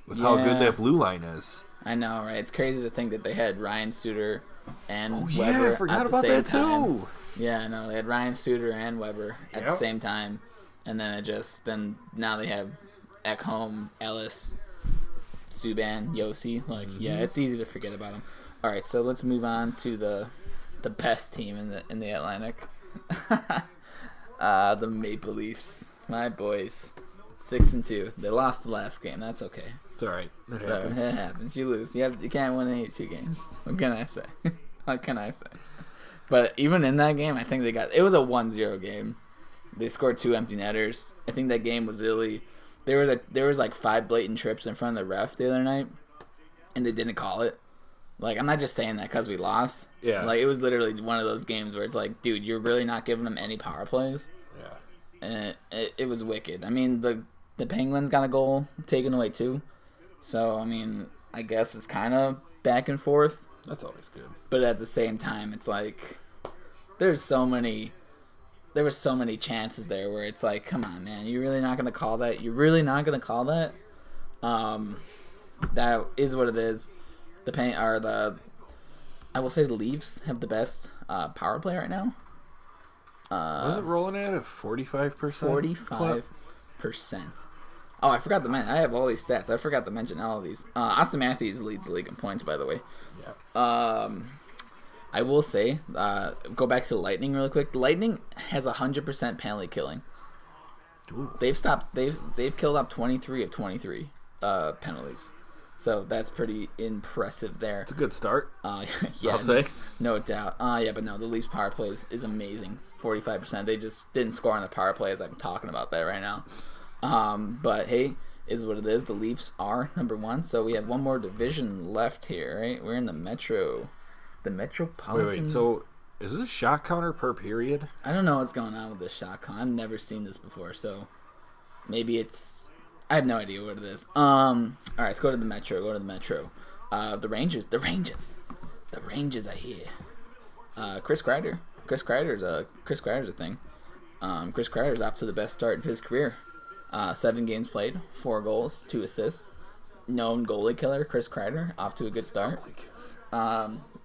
with how good that blue line is. I know, right? It's crazy to think that they had Ryan Suter and Weber I forgot at the about same that time. too. Yeah, I know. They had Ryan Suter and Weber at the same time, and then now they have Ekholm, Ellis, Subban, Yossi. It's easy to forget about them. All right, so let's move on to the best team in the Atlantic. The Maple Leafs, my boys, 6-2. They lost the last game. That's okay. It's all right. It happens. You lose. You can't win 82 games. What can I say? What can I say? But even in that game, I think it was a 1-0 game. They scored 2 empty netters. I think that game was really. There was like 5 blatant trips in front of the ref the other night, and they didn't call it. Like, I'm not just saying that because we lost. Yeah. Like, it was literally one of those games where it's like, dude, you're really not giving them any power plays. Yeah. And it was wicked. I mean, the Penguins got a goal taken away too. So, I mean, I guess it's kind of back and forth. That's always good. But at the same time, it's like, there were so many chances there where it's like, come on, man, you're really not going to call that? You're really not going to call that? That is what it is. I will say the Leafs have the best power play right now. What is it rolling at 45%? 45%. Oh, I forgot to mention. I have all these stats. I forgot to mention all of these. Austin Matthews leads the league in points, by the way. Yeah. I will say, go back to the Lightning really quick. The Lightning has 100% penalty killing. Ooh. They've killed up 23 of 23 penalties. So that's pretty impressive there. It's a good start. Yeah, I'll say. No doubt. But no, the Leafs power play is amazing. It's 45%. They just didn't score on the power play as I'm talking about that right now. But hey, is what it is. The Leafs are number 1. So we have one more division left here, right? We're in the Metro. The Metropolitan. Wait. So is this a shot counter per period? I don't know what's going on with this shot count. I've never seen this before, so maybe it's. I have no idea what it is. All right, let's go to the Metro. The Rangers. The Rangers are here. Chris Kreider. Chris Kreider's a thing. Chris Kreider's off to the best start of his career. 7 games played, 4 goals, 2 assists. Known goalie killer, Chris Kreider, off to a good start.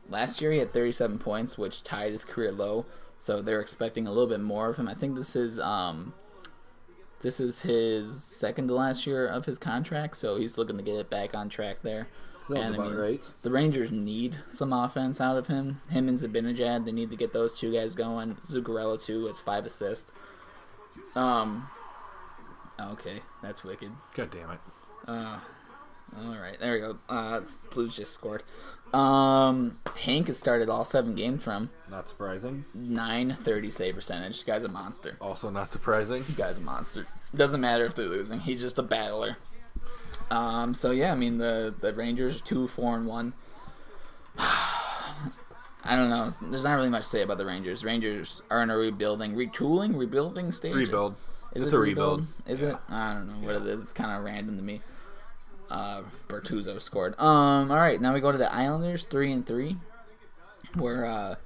Last year he had 37 points, which tied his career low. So they're expecting a little bit more of him. I think this is his second to last year of his contract, so he's looking to get it back on track there. Sounds about right. The Rangers need some offense out of him. Him and Zibanejad, they need to get those 2 guys going. Zuccarello too has 5 assists. Okay, that's wicked. God damn it. All right, there we go. Blues just scored. Hank has started all 7 games from. Not surprising. 930 save percentage. Guy's a monster. Also not surprising. Guy's a monster. Doesn't matter if they're losing. He's just a battler. So yeah, I mean the Rangers 2-4-1. I don't know. There's not really much to say about the Rangers. Rangers are in a rebuilding stage. Rebuild. It's a rebuild. Is it? I don't know what it is. It's kind of random to me. Bertuzzo scored. All right, now we go to the Islanders 3-3, where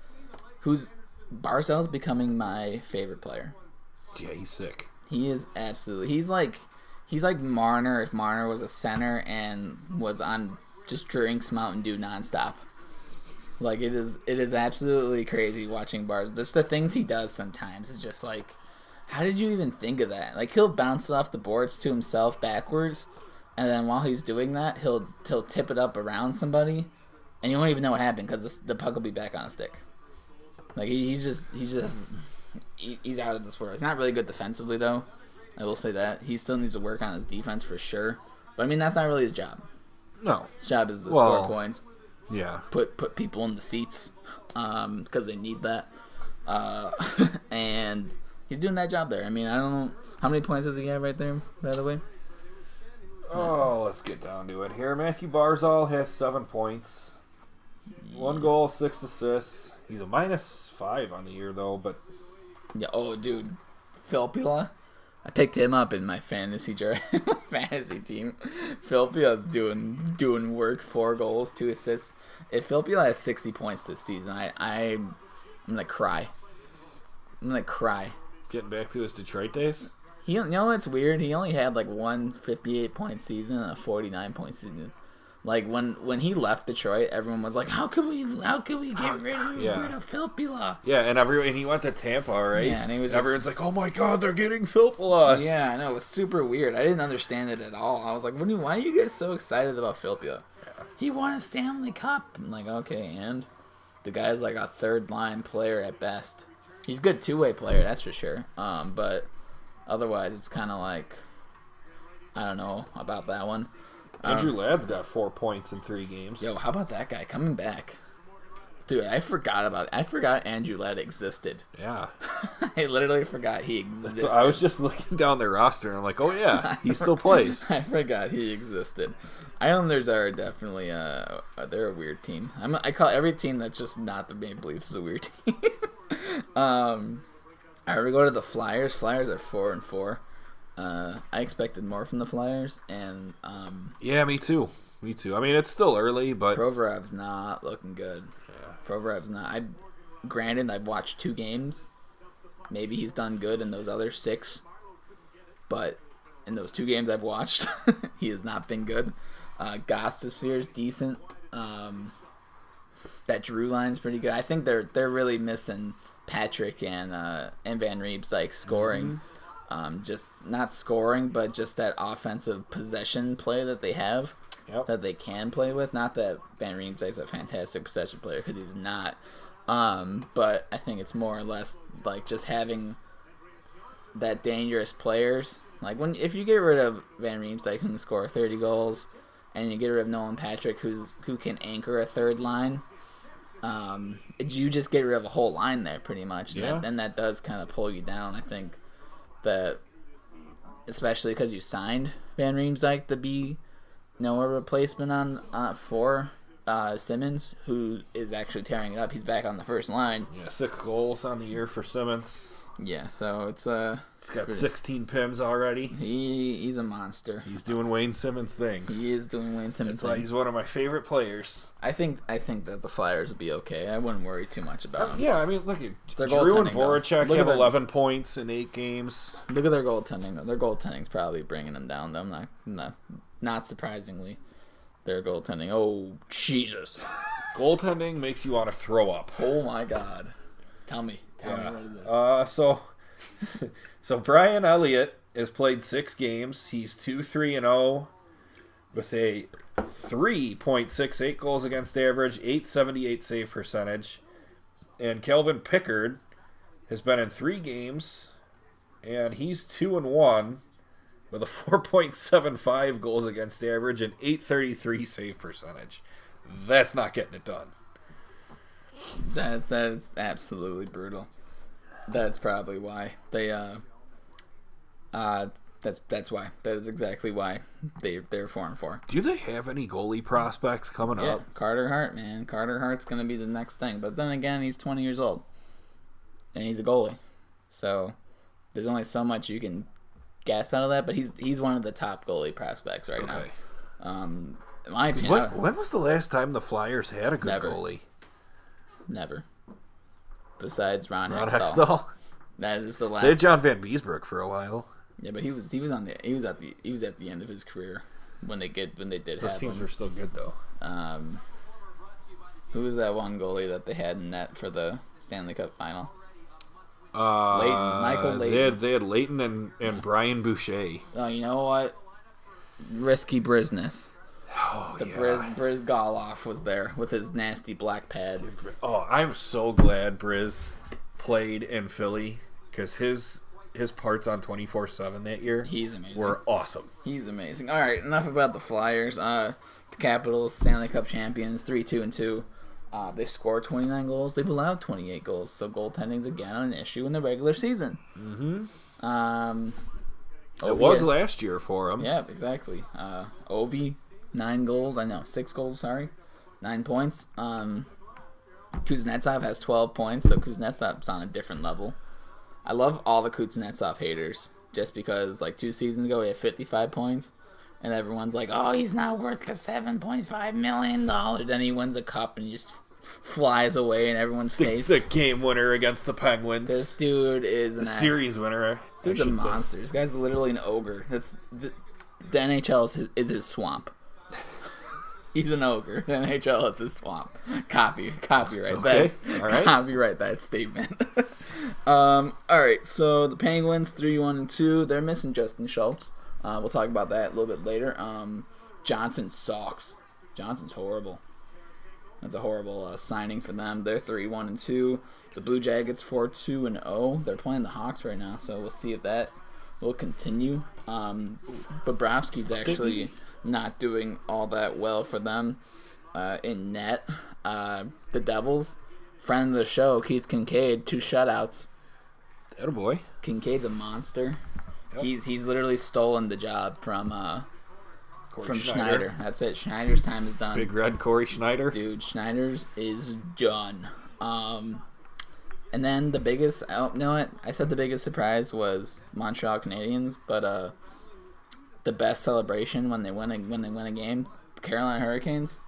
Barzal's becoming my favorite player. Yeah, he's sick. He is absolutely. He's like Marner if Marner was a center and was on just drinks Mountain Dew nonstop. Like it is absolutely crazy watching Bars. Just the things he does sometimes is just like, how did you even think of that? Like he'll bounce it off the boards to himself backwards, and then while he's doing that, he'll tip it up around somebody, and you won't even know what happened because the puck will be back on a stick. Like he's out of this world. He's not really good defensively though. I will say that he still needs to work on his defense for sure. But I mean that's not really his job. No, his job is to score points. Yeah. Put people in the seats because they need that. And he's doing that job there. I mean, I don't know. How many points does he have right there, by the way? Oh, let's get down to it here. Matthew Barzal has 7 points. 1 goal, 6 assists. He's a -5 on the year, though, but... Yeah, oh, dude. Filppula. I picked him up in my fantasy team. Filppula's doing work. 4 goals, 2 assists. If Filppula has 60 points this season, I'm gonna cry. Getting back to his Detroit days? You know what's weird? He only had like one 58-point season and a 49-point season. Like when he left Detroit, everyone was like, "How could we get rid of Filppula?" Yeah, and he went to Tampa, right? Yeah, and everyone's like, "Oh my God, they're getting Filppula." Yeah, I know, it was super weird. I didn't understand it at all. I was like, why are you guys so excited about Filppula? Yeah. He won a Stanley Cup. I'm like, okay, and the guy's like a third-line player at best. He's a good two-way player, that's for sure. But otherwise, it's kind of like, I don't know about that one. Andrew Ladd's got 4 points in 3 games. Yo, how about that guy coming back? Dude, I forgot Andrew Ladd existed. Yeah. I literally forgot he existed. I was just looking down their roster and I'm like, oh yeah, he still plays. I forgot he existed. Islanders are definitely they're a weird team. I call every team that's just not the Maple Leafs a weird team. All right, we go to the Flyers. Flyers are 4-4. I expected more from the Flyers, and yeah, me too. I mean, it's still early, but Provorov's not looking good. Yeah. Provorov's not. Granted, I've watched 2 games. Maybe he's done good in those other 6, but in those 2 games I've watched, he has not been good. Gostisbehere's decent. That Drew line's pretty good. I think they're really missing Patrick and Van Riemsdyk scoring. Mm-hmm. Just not scoring, but just that offensive possession play that they have, that they can play with. Not that Van Riemsdyk's a fantastic possession player, because he's not. But I think it's more or less like just having that dangerous players. Like if you get rid of Van Riemsdyk, who can score 30 goals, and you get rid of Nolan Patrick, who can anchor a third line, you just get rid of a whole line there pretty much. Yeah. And that does kind of pull you down. I think that, especially because you signed Van Riemsdyk to be a replacement on for Simmons, who is actually tearing it up. He's back on the first line. Yeah, 6 goals on the year for Simmons. Yeah, so it's he's got 16 PIMs already. He's a monster. He's doing Wayne Simmons things. He is doing Wayne Simmons things. That's why he's one of my favorite players. I think that the Flyers will be okay. I wouldn't worry too much about them. Yeah, I mean, look at Drew and Voracek have 11 points in 8 games. Look at their goaltending, though. Their goaltending's probably bringing them down. I'm not surprisingly, their goaltending. Oh, Jesus. Goaltending makes you want to throw up. Oh, my God. Tell me what it is. So Brian Elliott has played 6 games. He's 2-3-0 with a 3.68 goals against average, 878 save percentage. And Kelvin Pickard has been in 3 games, and he's 2-1 with a 4.75 goals against average and 833 save percentage. That's not getting it done. That is absolutely brutal. That's probably why they That's why. That is exactly why they're 4-4. Do they have any goalie prospects coming up? Carter Hart, man. Carter Hart's gonna be the next thing. But then again, he's 20 years old, and he's a goalie. So there's only so much you can guess out of that. But he's one of the top goalie prospects right now. In my opinion, when was the last time the Flyers had a good goalie? Never. Besides Ron Hextall. That is the last. They had John Van Beesbroek for a while. Yeah, but he was at the end of his career when they did Those teams were still good though. Who was that one goalie that they had in net for the Stanley Cup final? Michael Leighton. They had Leighton and Brian Boucher. Oh, you know what? Risky Brisness. Oh, Briz Goloff was there with his nasty black pads. Oh, I'm so glad Briz played in Philly because his parts on 24/7 that year were awesome. He's amazing. All right, enough about the Flyers. The Capitals, Stanley Cup champions, 3-2-2. They scored 29 goals. They've allowed 28 goals. So goaltending's again an issue in the regular season. Mm-hmm. It was last year for them. Yeah, exactly. Ovi, 9 goals. 6 goals, sorry. 9 points. Kuznetsov has 12 points, so Kuznetsov's on a different level. I love all the Kuznetsov haters, just because, 2 seasons ago, he had 55 points, and everyone's like, oh, he's not worth the $7.5 million. Then he wins a cup, and he just flies away in everyown's face. The game winner against the Penguins. This dude is the series winner. This dude's a monster. This guy's literally an ogre. The NHL is his swamp. He's an ogre. The NHL is his swamp. Copyright that. All right. Copyright that statement. All right. So the Penguins 3-1-2. They're missing Justin Schultz. We'll talk about that a little bit later. Johnson sucks. Johnson's horrible. That's a horrible signing for them. They're 3-1-2. The Blue Jackets 4-2-0. They're playing the Hawks right now, so we'll see if that will continue. Bobrovsky's actually not doing all that well for them in net. The Devils, friend of the show, Keith Kincaid, 2 shutouts. Attaboy. Kincaid's a monster. Yep. He's literally stolen the job from Schneider. That's it. Schneider's time is done. Big Red Corey Schneider. Dude, Schneider's is done. And then the biggest, you know what? I said the biggest surprise was Montreal Canadiens, but the best celebration when they win a game, the Carolina Hurricanes.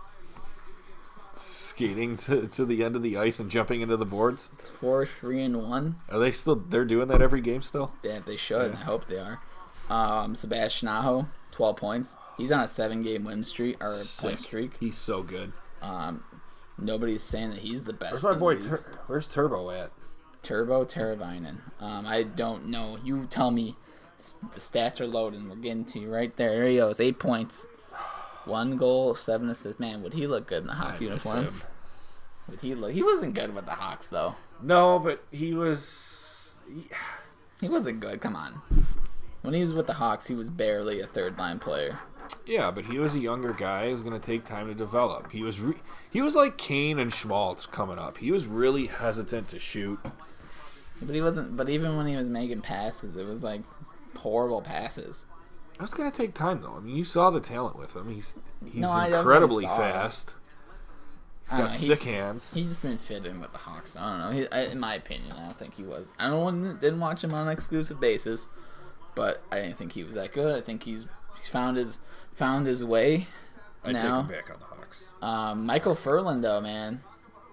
Skating to the end of the ice and jumping into the boards. 4-3-1. Are they still? They're doing that every game still. Yeah, they should. Yeah. I hope they are. Sebastian Aho, 12 points. He's on a 7-game win streak or point streak. He's so good. Nobody's saying that he's the best. Where's my boy? Where's Turbo at? Turbo Teravainen. I don't know. You tell me. The stats are loading. We're getting to you right there. There he goes. 8 points. 1 goal, 7 assists. Man, would he look good in the Hawks uniform? Would he look? He wasn't good with the Hawks though. No, but he was. He wasn't good. Come on. When he was with the Hawks, he was barely a third-line player. Yeah, but he was a younger guy. He was going to take time to develop. He was like Kane and Schmaltz coming up. He was really hesitant to shoot. But he wasn't. But even when he was making passes, it was like horrible passes. It was going to take time, though. I mean, you saw the talent with him. He's incredibly fast. He's got sick hands. He just didn't fit in with the Hawks. I don't know. In my opinion, I don't think he was. I didn't watch him on an exclusive basis, but I didn't think he was that good. I think he's found his way. I'd take him back on the Hawks. Michael Furlan, though, man,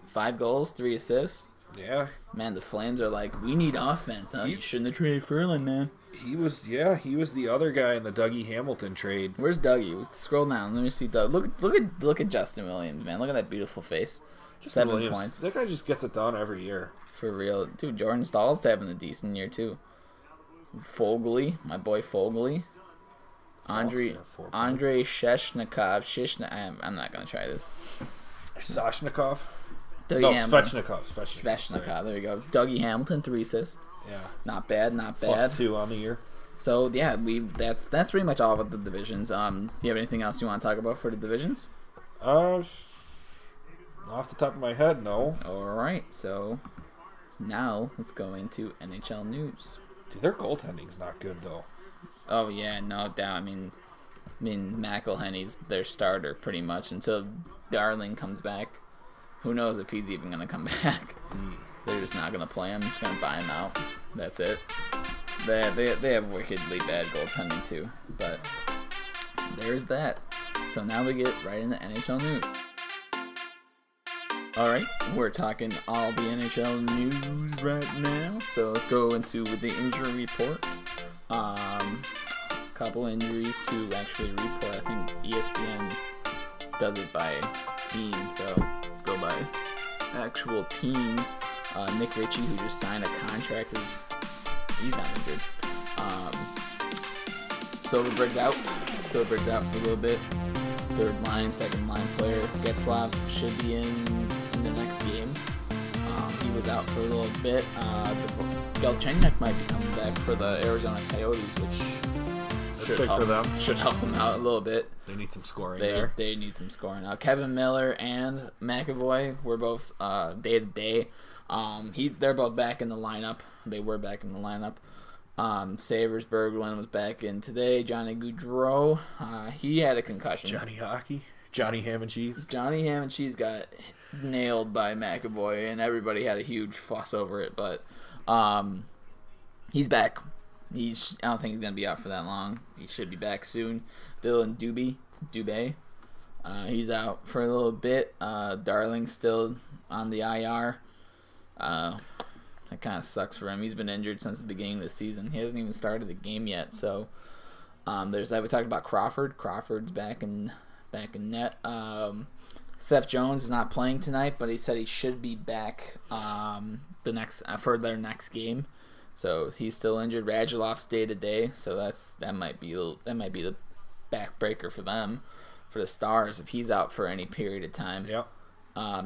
5 goals, 3 assists. Yeah. Man, the Flames are like, we need offense. Huh? You shouldn't have traded Furlan, man. He was the other guy in the Dougie Hamilton trade. Where's Dougie? Scroll down. Let me see. Look at Justin Williams, man. Look at that beautiful face. 7 points. That guy just gets it done every year. For real, dude. Jordan Stahl's having a decent year too. Fogley, my boy Fogley. Andrei Sheshnikov. I'm not gonna try this. Soshnikov. Svechnikov. There you go. Dougie Hamilton, 3 assists. Yeah. Not bad. Plus 2 on the year. So yeah, that's pretty much all of the divisions. Do you have anything else you want to talk about for the divisions? Off the top of my head, no. All right. So now let's go into NHL news. Dude, their goaltending's not good though. Oh yeah, no doubt. I mean McElhenney's their starter pretty much until Darling comes back. Who knows if he's even gonna come back? They're just not gonna play him. Just gonna buy him out. That's it. They have wickedly bad goaltending too. But there's that. So now we get right into NHL news. Alright, we're talking all the NHL news right now. So let's go into the injury report. Couple injuries to actually report. I think ESPN does it by team, so go by actual teams. Nick Ritchie, who just signed a contract, he's not injured. Silverberg's out for a little bit. Third line, second line player Getzlaf should be in the next game. He was out for a little bit. Galchenyuk might be coming back for the Arizona Coyotes, which should help them out a little bit. They need some scoring there. They need some scoring. Kevin Miller and McAvoy were both day to day. They're both back in the lineup. They were back in the lineup. Savers Berglund was back in today. Johnny Gaudreau, he had a concussion. Johnny Hockey? Johnny Ham and Cheese? Johnny Ham and Cheese got nailed by McAvoy, and everybody had a huge fuss over it. But he's back. I don't think he's going to be out for that long. He should be back soon. Dylan Dubé, he's out for a little bit. Darling's still on the IR. That kind of sucks for him. He's been injured since the beginning of the season. He hasn't even started the game yet. So there's that. We talked about Crawford. Crawford's back in net. Seth Jones is not playing tonight, but he said he should be back for their next game. So he's still injured. Radulov's day to day, so that might be the backbreaker for them, for the Stars, if he's out for any period of time. Yep.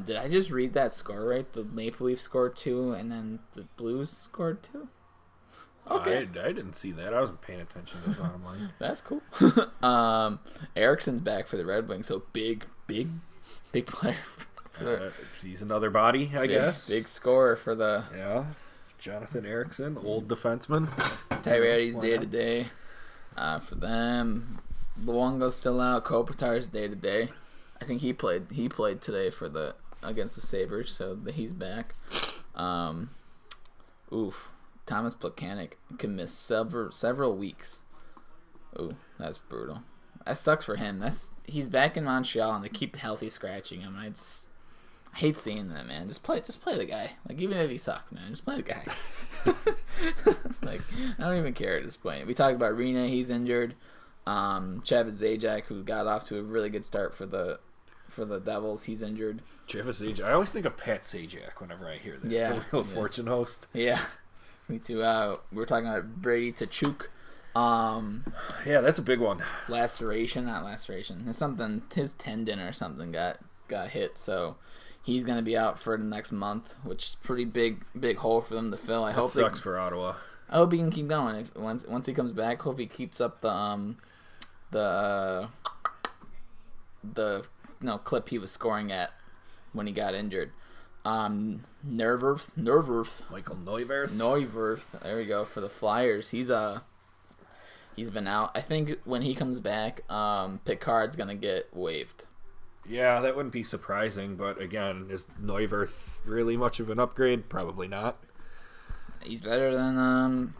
Did I just read that score right? The Maple Leafs scored 2, and then the Blues scored 2. Okay, I didn't see that. I wasn't paying attention to the bottom line. That's cool. Ericsson's back for the Red Wings, so big player. He's another body, I guess. Big scorer for the Jonathan Ericsson, old defenseman. Tyree's day to day for them. Luongo's still out. Kopitar's day to day. I think he played today against the Sabres, so he's back. Thomas Plekanec can miss several weeks. Ooh, that's brutal. That sucks for him. He's back in Montreal, and they keep healthy scratching him. I hate seeing that, man. Just play the guy. Like, even if he sucks, man, just play the guy. Like, I don't even care at this point. We talked about Rene. He's injured. Travis Zajac, who got off to a really good start for the Devils, he's injured. Travis Zajac. I always think of Pat Sajak whenever I hear that. Yeah. The Wheel of Fortune host. Yeah. Me too. We were talking about Brady Tkachuk. Yeah, that's a big one. Not laceration. It's something. His tendon or something got hit, so he's gonna be out for the next month, which is pretty big hole for them to fill. That sucks for Ottawa. I hope he can keep going. Once he comes back, hope he keeps up the clip he was scoring at when he got injured. Neuwirth. Michael Neuwirth. Neuwirth. There we go for the Flyers. He's been out. I think when he comes back, Picard's gonna get waived. Yeah, that wouldn't be surprising. But again, is Neuwirth really much of an upgrade? Probably not. He's better than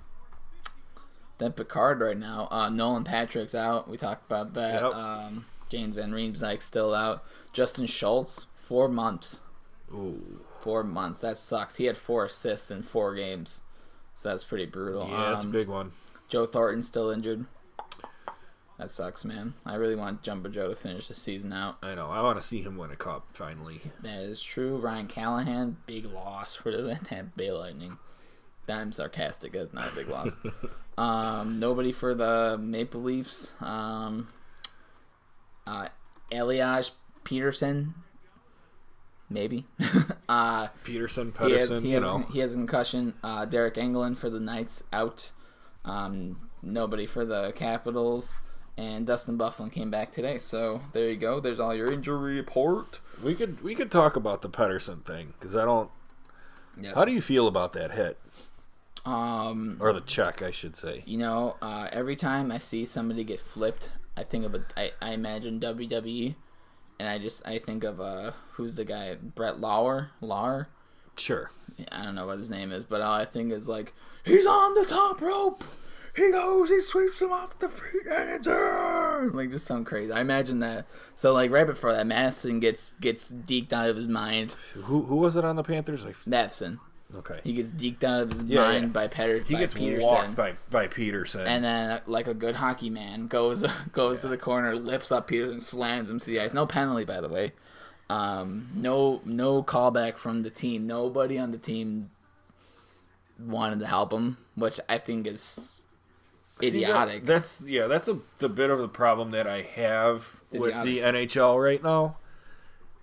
Picard right now. Nolan Patrick's out. We talked about that. Yep. James Van Riemsdyk's still out. Justin Schultz, 4 months. Ooh. 4 months. That sucks. He had 4 assists in 4 games. So that's pretty brutal. Yeah, that's a big one. Joe Thornton's still injured. That sucks, man. I really want Jumbo Joe to finish the season out. I know. I want to see him win a cup, finally. That is true. Ryan Callahan, big loss for the Tampa Bay Lightning. I'm sarcastic. That's not a big loss. Nobody for the Maple Leafs. Elias Petterson, maybe. Petterson, He has a concussion. Derek Engelland for the Knights, out. Nobody for the Capitals. And Dustin Byfuglien came back today. So there you go. There's all your injury report. We could talk about the Petterson thing, because I don't. Yep. How do you feel about that hit? Or the check, I should say. You know, every time I see somebody get flipped, I think of I imagine WWE, and I think of who's the guy, Brett Lauer. Sure. I don't know what his name is, but all I think is like, he's on the top rope. He goes, he sweeps him off the feet, and it's like just something crazy. I imagine that. So like right before that, Madison gets deked out of his mind. Who was it on the Panthers? Madison. Okay. He gets deked out of his mind by Petterson. He gets walked by Petterson. And then, like a good hockey man, goes to the corner, lifts up Petterson, slams him to the ice. No penalty, by the way. No callback from the team. Nobody on the team wanted to help him, which I think is idiotic. That's the bit of the problem that I have with the NHL right now.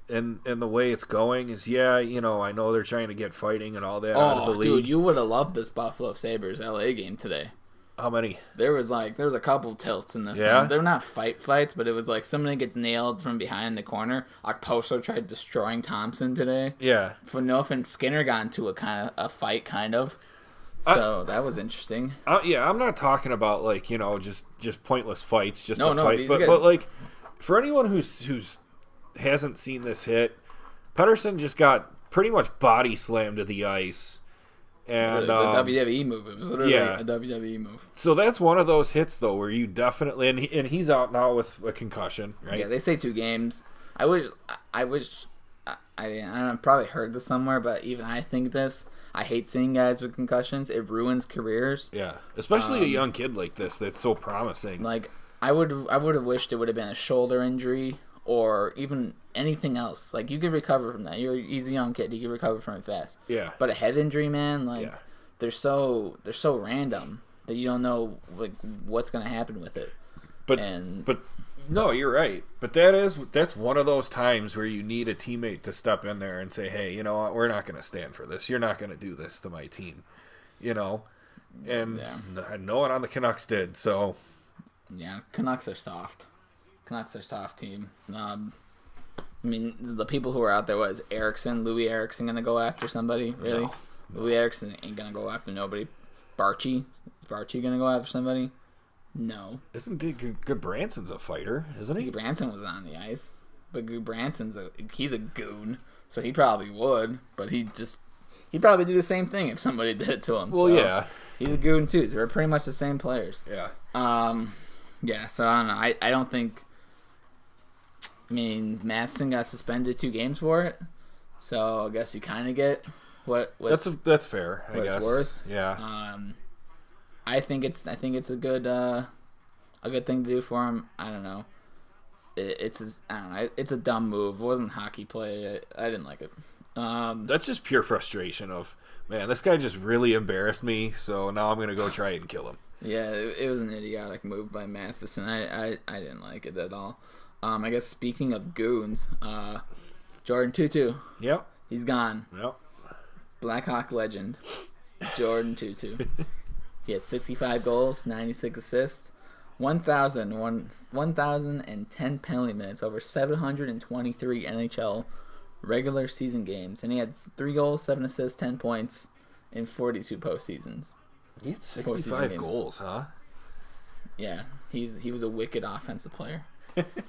And the way it's going is, I know they're trying to get fighting and all that out of the league. Dude, you would have loved this Buffalo Sabres LA game today. How many? There was a couple tilts in this one. They're not fights, but it was like somebody gets nailed from behind the corner. Okposo tried destroying Thompson today. Yeah. For no offense, Skinner got into a fight, kind of. So that was interesting. I'm not talking about just pointless fights, just a fight. But like for anyone who's hasn't seen this hit, Petterson just got pretty much body slammed to the ice. And it was a WWE move. It was literally a WWE move. So that's one of those hits, though, where you definitely... And he's out now with a concussion, right? Yeah, they say 2 games. I probably heard this somewhere, but even I think this. I hate seeing guys with concussions. It ruins careers. Yeah, especially a young kid like this that's so promising. Like, I would have wished it would have been a shoulder injury or even anything else. Like, you could recover from that. He's a young kid. He can recover from it fast. Yeah. But a head injury, man, they're so random that you don't know what's going to happen with it. But no, you're right. But that's one of those times where you need a teammate to step in there and say, hey, you know what? We're not going to stand for this. You're not going to do this to my team. And no one on the Canucks did, so... Yeah, Canucks are soft. Canucks are soft team. I mean, the people who are out there, what is Louis Eriksson going to go after somebody? Really? No. Louis Eriksson ain't going to go after nobody. Is Barchi going to go after somebody? No. Isn't Goodbranson's a fighter, isn't he? Goodbranson was on the ice. But Goodbranson's he's a goon, so he probably would. But he'd probably do the same thing if somebody did it to him. Well, so yeah. He's a goon, too. They're pretty much the same players. Yeah. Yeah, so I don't know. I don't think... I mean, Madison got suspended 2 games for it, so I guess you kind of get what that's fair. I guess it's worth. Yeah. I think it's a good thing to do for him. I don't know. It's a dumb move. It wasn't hockey play. I didn't like it. That's just pure frustration of, man, this guy just really embarrassed me, so now I'm gonna go try and kill him. Yeah, it was an idiotic move by Matheson. I didn't like it at all. I guess speaking of goons, Jordin TooToo. Yep. He's gone. Yep. Blackhawk legend, Jordin TooToo. He had 65 goals, 96 assists, 1,010 penalty minutes over 723 NHL regular season games, and he had 3 goals, 7 assists, 10 points in 42 postseasons. He had 65 goals, huh? Yeah, he was a wicked offensive player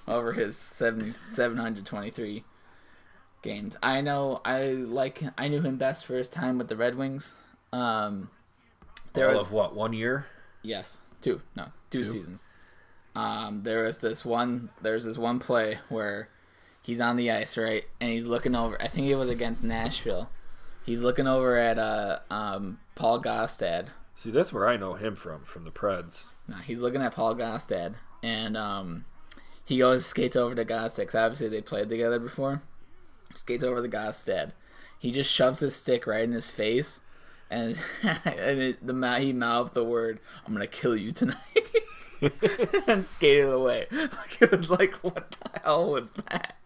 over his 723 games. I knew him best for his time with the Red Wings. Of what, 1 year? Yes, 2 seasons. There's this one play where he's on the ice, right, and he's looking over. I think it was against Nashville. He's looking over at Paul Gostad. See, that's where I know him from the Preds. Nah, he's looking at Paul Gostad, and he skates over to Gostad, because obviously they played together before. Skates over to Gostad. He just shoves his stick right in his face, and he mouthed the word, "I'm gonna kill you tonight," and skated away. It was like, what the hell was that?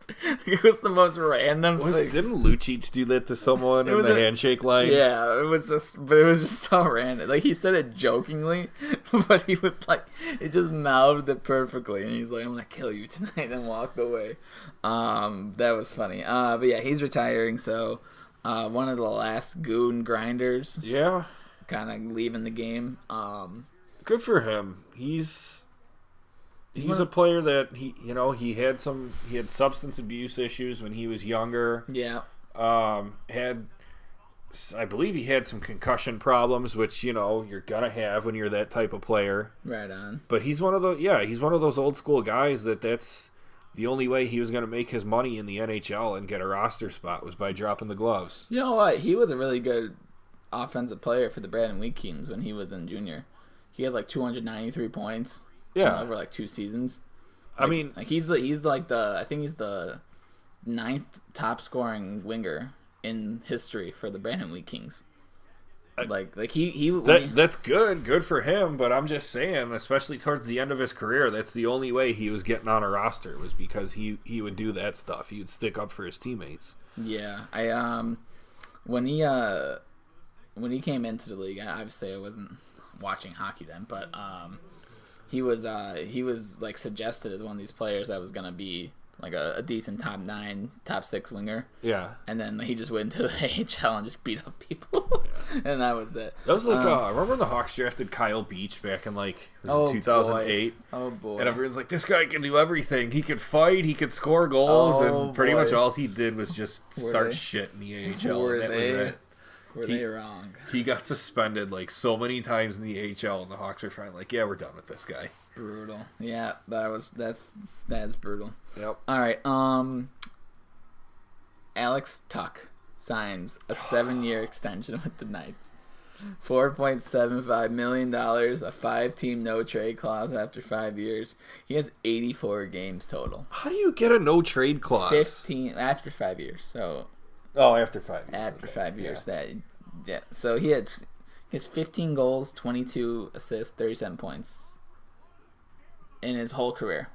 It was the most random thing. Didn't Lucic do that to someone in the handshake line? Yeah, it was just so random. Like, he said it jokingly, but he was like, it just mouthed it perfectly, and he's like, "I'm gonna kill you tonight," and walked away. That was funny. But yeah, he's retiring, so one of the last goon grinders. Yeah. kind of leaving the game. Good for him. He's a player that he had substance abuse issues when he was younger. Yeah. I believe he had some concussion problems, which you're gonna have when you're that type of player. Right on. But he's one of those old school guys that's the only way he was gonna make his money in the NHL and get a roster spot was by dropping the gloves. You know what? He was a really good offensive player for the Brandon Wheat Kings when he was in junior. He had like 293 points. Yeah. Over like 2 seasons. I mean, he's like I think he's the 9th top scoring winger in history for the Brandon Wheat Kings. That's good for him. But I'm just saying, especially towards the end of his career, that's the only way he was getting on a roster was because he would do that stuff. He would stick up for his teammates. Yeah, when he came into the league, obviously I wasn't watching hockey then, but he was like suggested as one of these players that was gonna be like a decent top 9, top 6 winger. Yeah. And then he just went into the AHL and just beat up people. Yeah. And that was it. That was like, remember when the Hawks drafted Kyle Beach back in 2008? Oh, boy. And everyone's like, this guy can do everything. He could fight, he could score goals, and pretty much all he did was just start shit in the AHL. And that was it. Were they wrong? He got suspended like so many times in the AHL, and the Hawks were finally like, yeah, we're done with this guy. Brutal. Yeah, that's brutal. Yep. All right. Alex Tuck signs a 7-year extension with the Knights. $4.75 million, a 5-team no-trade clause after 5 years. He has 84 games total. How do you get a no-trade clause? 15 after 5 years. So. After 5 years. After 5 years, yeah. So he has 15 goals, 22 assists, 37 points in his whole career.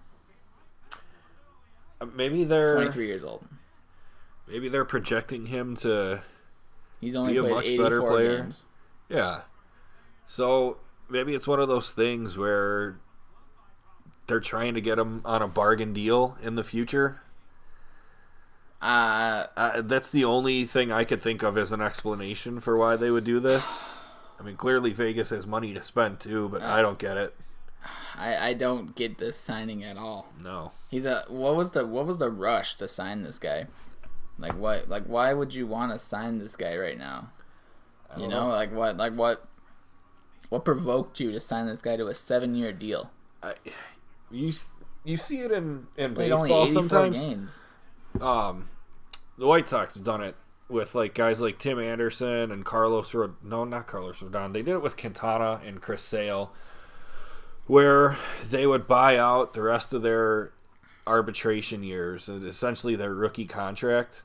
Maybe they're 23 years old. Maybe they're projecting him to He's only be a played much 84 better player. Games. Yeah. So maybe it's one of those things where they're trying to get him on a bargain deal in the future. That's the only thing I could think of as an explanation for why they would do this. I mean, clearly Vegas has money to spend too, but I don't get it. I don't get this signing at all. No. What was the rush to sign this guy? Like what? Like why would you want to sign this guy right now? You know, like what provoked you to sign this guy to a 7-year deal? You see it in Played only baseball 84 sometimes. Games. The White Sox have done it with like guys like Tim Anderson and not Carlos Rodon. They did it with Quintana and Chris Sale, where they would buy out the rest of their arbitration years and essentially their rookie contract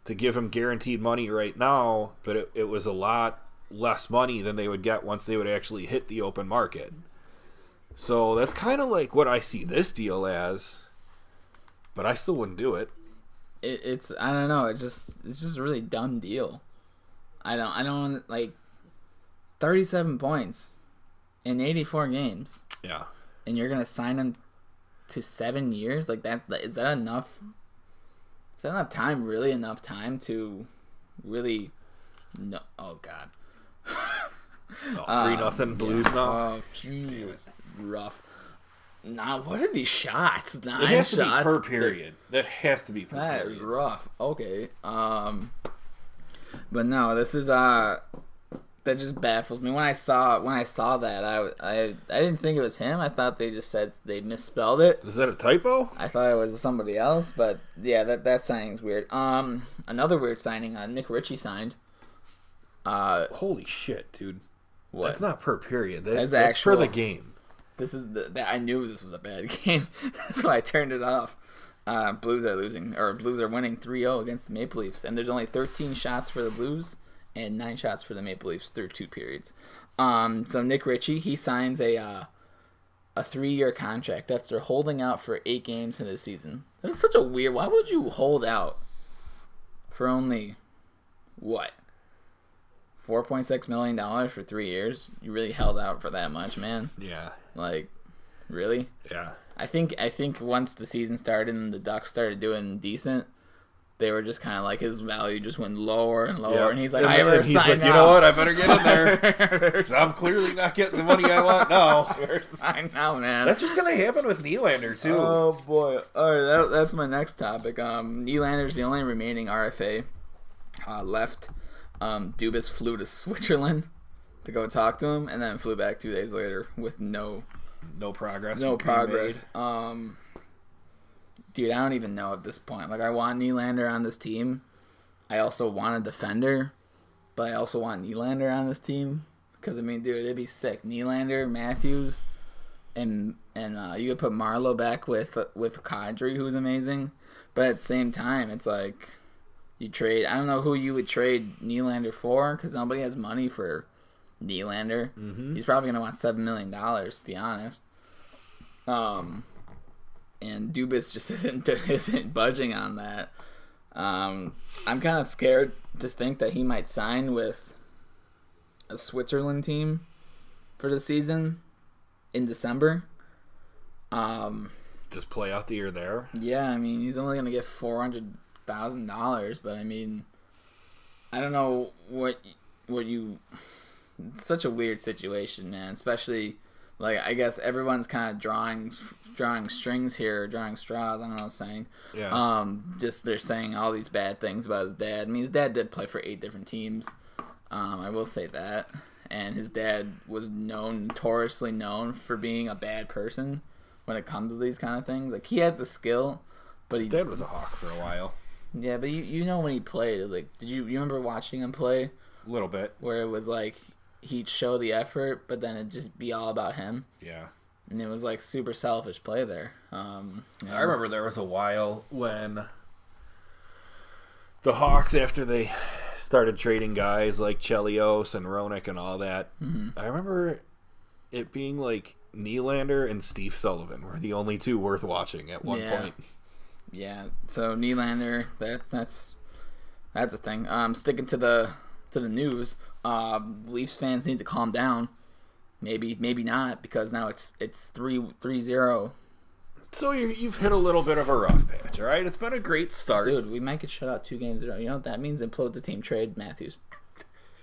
to give them guaranteed money right now, but it was a lot less money than they would get once they would actually hit the open market. So that's kind of like what I see this deal as, but I still wouldn't do it. It's I don't know. It's just a really dumb deal. I don't like 37 points in 84 games. Yeah. And you're gonna sign him to 7 years? Like that? Is that enough? Is that enough time? Really enough time to really? No. Oh God. 3-0 Blues now. Oh, jeez. Rough. Nah, what are these shots? 9 it has shots to be per period. That has to be per that period. That is rough. Okay. But no, this is that just baffles me. When I saw that, I didn't think it was him. I thought they just said they misspelled it. Is that a typo? I thought it was somebody else, but yeah, that signing's weird. Another weird signing. Nick Ritchie signed. Holy shit, dude! What? That's not per period. That's actual, for the game. This is I knew this was a bad game, so I turned it off. Blues are winning 3-0 against the Maple Leafs, and there's only 13 shots for the Blues and 9 shots for the Maple Leafs through 2 periods. So Nick Ritchie, he signs a 3-year contract after holding out for 8 games in the season. That was such a weird. Why would you hold out for only what? $4.6 million for 3 years? You really held out for that much, man? Yeah. Like, really? Yeah. I think once the season started and the Ducks started doing decent, they were just kind of like his value just went lower and lower, Yep. and he's like, he's like, you know what? I better get in there. 'Cause I'm clearly not getting the money I want now. We're signed now, man. That's just gonna happen with Nylander too. Oh boy! All right, that's my next topic. Nylander's the only remaining RFA left. Dubas flew to Switzerland to go talk to him, and then flew back 2 days later with no progress. No progress. Dude, I don't even know at this point. Like, I want Nylander on this team. I also want a defender, but I also want Nylander on this team. Because, I mean, dude, it'd be sick. Nylander, Matthews, and you could put Marlowe back with Kadri, who's amazing. But at the same time, it's like, you trade... I don't know who you would trade Nylander for, because nobody has money for Nylander. Mm-hmm. He's probably going to want $7 million, to be honest. And Dubas just isn't budging on that. I'm kind of scared to think that he might sign with a Switzerland team for the season in December. Just play out the year there. Yeah, I mean, he's only going to get $400,000, but I mean, I don't know what you... It's such a weird situation, man, especially... Like, I guess everyone's kind of drawing strings here, drawing straws, I don't know what I'm saying. Yeah. Just they're saying all these bad things about his dad. I mean, his dad did play for 8 different teams. I will say that. And his dad was notoriously known for being a bad person when it comes to these kind of things. Like, he had the skill, but his dad was a Hawk for a while. Yeah, but you know when he played, like, you remember watching him play? A little bit. Where it was like... He'd show the effort, but then it'd just be all about him. Yeah. And it was like super selfish play there. I remember there was a while when the Hawks, after they started trading guys like Chelios and Roenick and all that, I remember it being like Nylander and Steve Sullivan were the only two worth watching at one point. Yeah. So Nylander, that's the thing. Sticking to the news. Leafs fans need to calm down. Maybe not, because now it's 3-0. So you've hit a little bit of a rough patch, all right? It's been a great start. Dude, we might get shut out 2 games in a row. You know what that means? Implode the team, trade Matthews.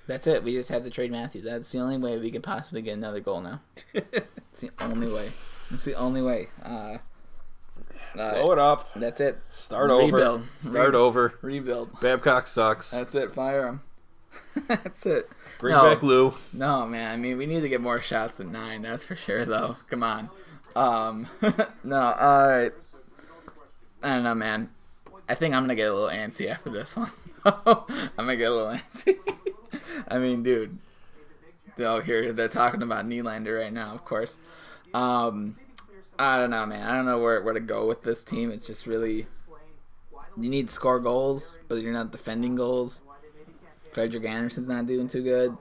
That's it. We just have to trade Matthews. That's the only way we can possibly get another goal now. It's the only way. Blow it up. That's it. Start Rebuild. over. Rebuild. Babcock sucks. That's it. Fire him. That's it. Bring back Lou. No, man. I mean, we need to get more shots than 9. That's for sure, though. Come on. No. All right. I don't know, man. I think I'm gonna get a little antsy after this one. I'm gonna get a little antsy. I mean, dude. Here they're talking about Nylander right now, of course. I don't know, man. I don't know where to go with this team. It's just really, you need to score goals, but you're not defending goals. Frederik Anderson's not doing too good.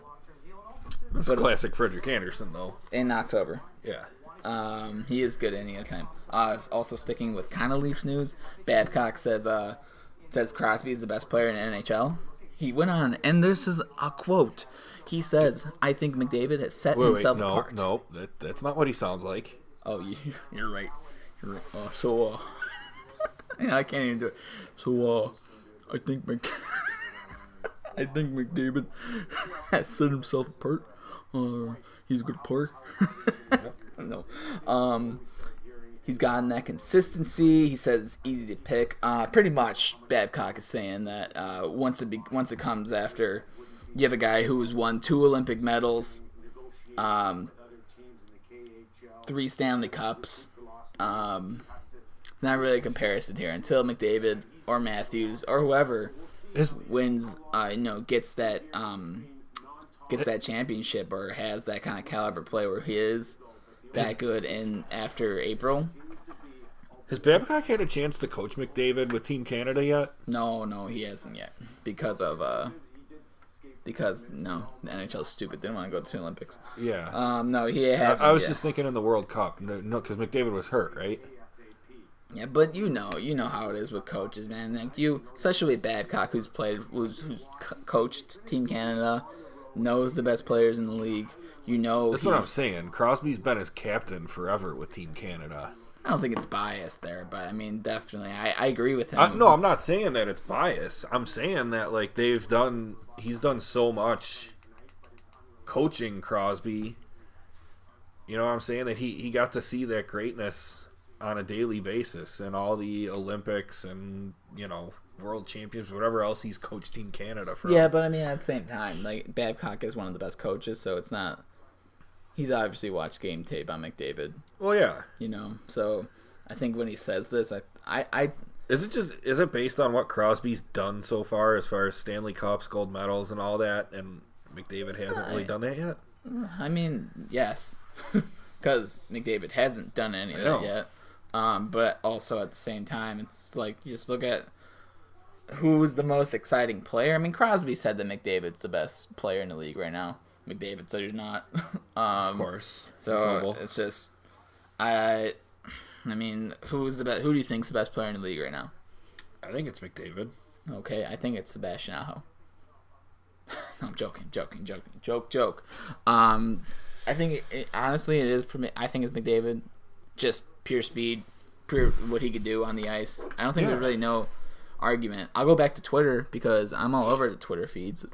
That's classic Frederik Anderson, though. In October. Yeah. He is good any time. Also sticking with kind of Leafs news, Babcock says Crosby is the best player in the NHL. He went on, and this is a quote. He says, "I think McDavid has set himself apart." No, that's not what he sounds like. Oh, you're right. You're right. So yeah, I can't even do it. So I think McDavid has set himself apart. He's a good player. No. He's gotten that consistency. He says it's easy to pick. Pretty much, Babcock is saying that once it comes after you have a guy who has won 2 Olympic medals, 3 Stanley Cups. It's not really a comparison here until McDavid or Matthews or whoever wins, gets that championship or has that kind of caliber play where he is that good in after April. Has Babcock had a chance to coach McDavid with Team Canada yet? No, he hasn't yet because the NHL is stupid. They don't want to go to the Olympics. Yeah. No, he hasn't. I was just thinking in the World Cup. No, because McDavid was hurt, right? Yeah, but you know how it is with coaches, man. Like especially with Babcock, who's coached Team Canada, knows the best players in the league. That's what I'm saying. Crosby's been his captain forever with Team Canada. I don't think it's biased there, but I mean, definitely, I agree with him. No, I'm not saying that it's bias. I'm saying that like he's done so much coaching Crosby. You know what I'm saying? That he got to see that greatness on a daily basis and all the Olympics and, you know, world champions, whatever else he's coached Team Canada for. Yeah, but I mean, at the same time, like, Babcock is one of the best coaches, so it's not... He's obviously watched game tape on McDavid. Well, yeah. You know, so I think when he says this, I Is it based on what Crosby's done so far as Stanley Cups, gold medals, and all that, and McDavid hasn't really done that yet? I mean, yes, because McDavid hasn't done any of that yet. But also at the same time, it's like you just look at who's the most exciting player. I mean, Crosby said that McDavid's the best player in the league right now. McDavid said he's not. Of course. So it's just, I mean, who's the best? Who do you think's the best player in the league right now? I think it's McDavid. Okay, I think it's Sebastian Aho. No, I'm joking. Joke. I think honestly it is. I think it's McDavid, just pure speed, pure what he could do on the ice. I don't think there's really no argument. I'll go back to Twitter because I'm all over the Twitter feeds.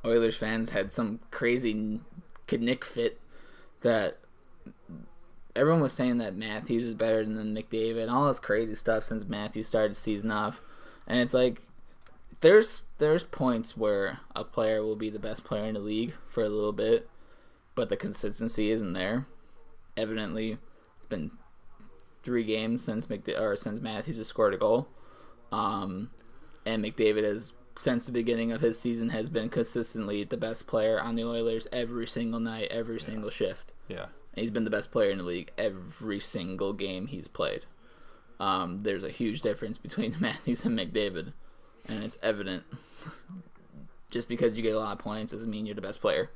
Oilers fans had some crazy Nick fit that everyone was saying that Matthews is better than McDavid, all this crazy stuff since Matthews started the season off. And it's like there's points where a player will be the best player in the league for a little bit, but the consistency isn't there. Evidently, it's been 3 games since Matthews has scored a goal. And McDavid has, since the beginning of his season, has been consistently the best player on the Oilers every single night, every single shift. Yeah. And he's been the best player in the league every single game he's played. There's a huge difference between Matthews and McDavid, and it's evident. Just because you get a lot of points doesn't mean you're the best player.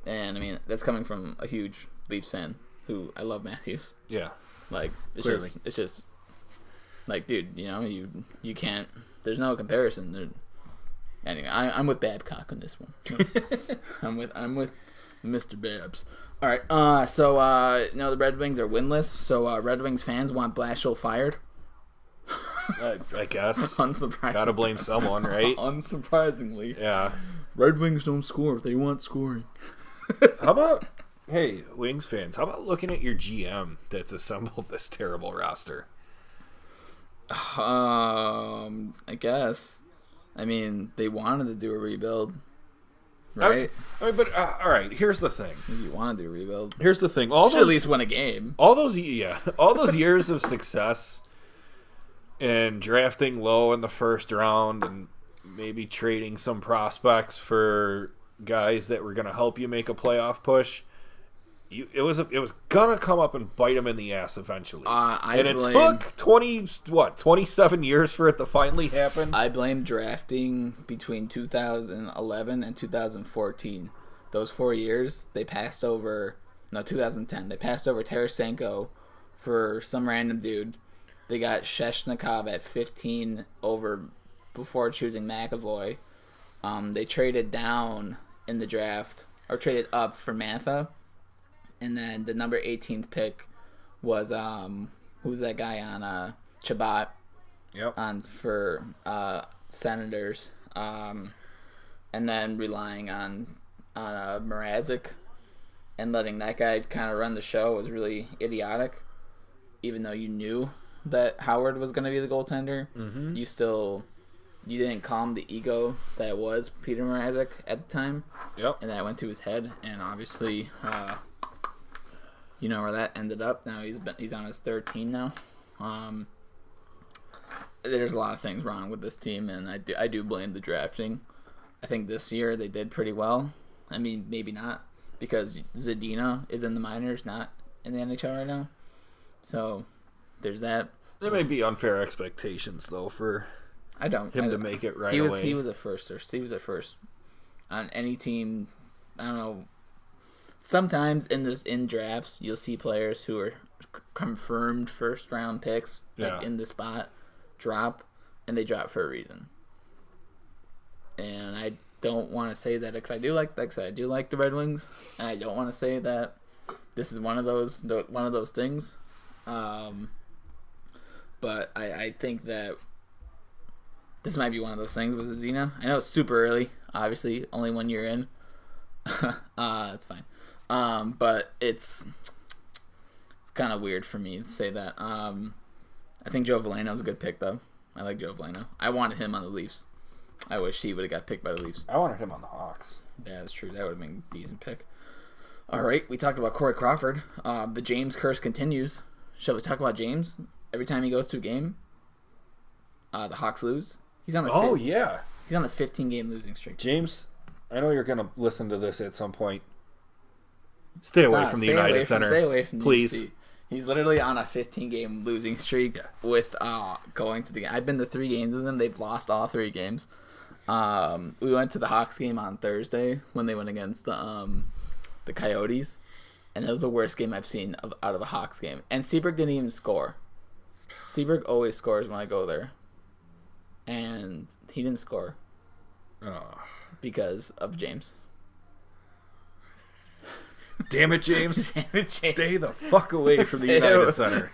And, I mean, that's coming from a huge Leafs fan who I love Matthews. Yeah. Like, it's Clearly. just like, dude, you know, you can't, there's no comparison. Anyway, I'm with Babcock on this one. I'm with Mr. Babs. All right. So the Red Wings are winless. So Red Wings fans want Blashill fired. I guess. Unsurprisingly. Gotta blame someone, right? Unsurprisingly. Yeah. Red Wings don't score. They want scoring. How about, hey, Wings fans, how about looking at your GM that's assembled this terrible roster? I guess. I mean, they wanted to do a rebuild, right? I mean, but all right. Here's the thing. If you want to do a rebuild, Here's the thing. should at least win a game. All those years of success and drafting low in the first round and maybe trading some prospects for guys that were going to help you make a playoff push. It was gonna come up and bite them in the ass eventually. It took 27 years for it to finally happen. I blame drafting between 2011 and 2014. Those 4 years, they passed over. No, 2010. They passed over Tarasenko for some random dude. They got Sheshnikov at 15 over before choosing McAvoy. They traded down in the draft, or traded up for Mantha. And then the number 18th pick was who's that guy on Chabot? Yep. On for Senators, and then relying on Mrazek and letting that guy kind of run the show was really idiotic. Even though you knew that Howard was going to be the goaltender, you didn't calm the ego that was Peter Mrazek at the time. Yep. And that went to his head, and obviously. You know where that ended up. Now he's on his 3rd team now. There's a lot of things wrong with this team, and I do blame the drafting. I think this year they did pretty well. I mean, maybe not, because Zadina is in the minors, not in the NHL right now. So there's that. There may be unfair expectations though for him to make it right away. He was a first on any team. I don't know. Sometimes in drafts, you'll see players who are confirmed first-round picks in the spot drop, and they drop for a reason. And I don't want to say that because I do like the Red Wings, and I don't want to say that this is one of those things. But I think that this might be one of those things with Zadina. I know it's super early, obviously, only 1 year in. It's fine. But it's kind of weird for me to say that. I think Joe Veleno's a good pick, though. I like Joe Veleno. I wanted him on the Leafs. I wish he would have got picked by the Leafs. I wanted him on the Hawks. Yeah, that's true. That would have been a decent pick. All right, we talked about Corey Crawford. The James curse continues. Shall we talk about James? Every time he goes to a game, the Hawks lose. He's on a He's on a 15-game losing streak. James, I know you're going to listen to this at some point. Stay away from the United Center. Stay away from the please. UC. He's literally on a 15-game losing streak with going to the game. I've been to 3 games with them. They've lost all 3 games. We went to the Hawks game on Thursday when they went against the Coyotes, and that was the worst game I've seen out of a Hawks game. And Seabrook didn't even score. Seabrook always scores when I go there, and he didn't score because of James. Damn it, James. Stay the fuck away from the United Center.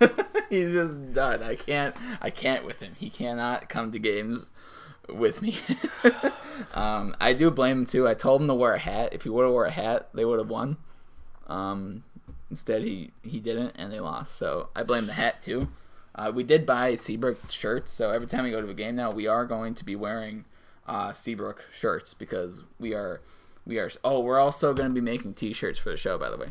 He's just done. I can't with him. He cannot come to games with me. I do blame him too. I told him to wear a hat. If he would have wore a hat, they would have won. Instead, he didn't, and they lost. So I blame the hat too. We did buy Seabrook shirts, so every time we go to a game now, we are going to be wearing Seabrook shirts because we are. Oh, we're also going to be making T-shirts for the show, by the way.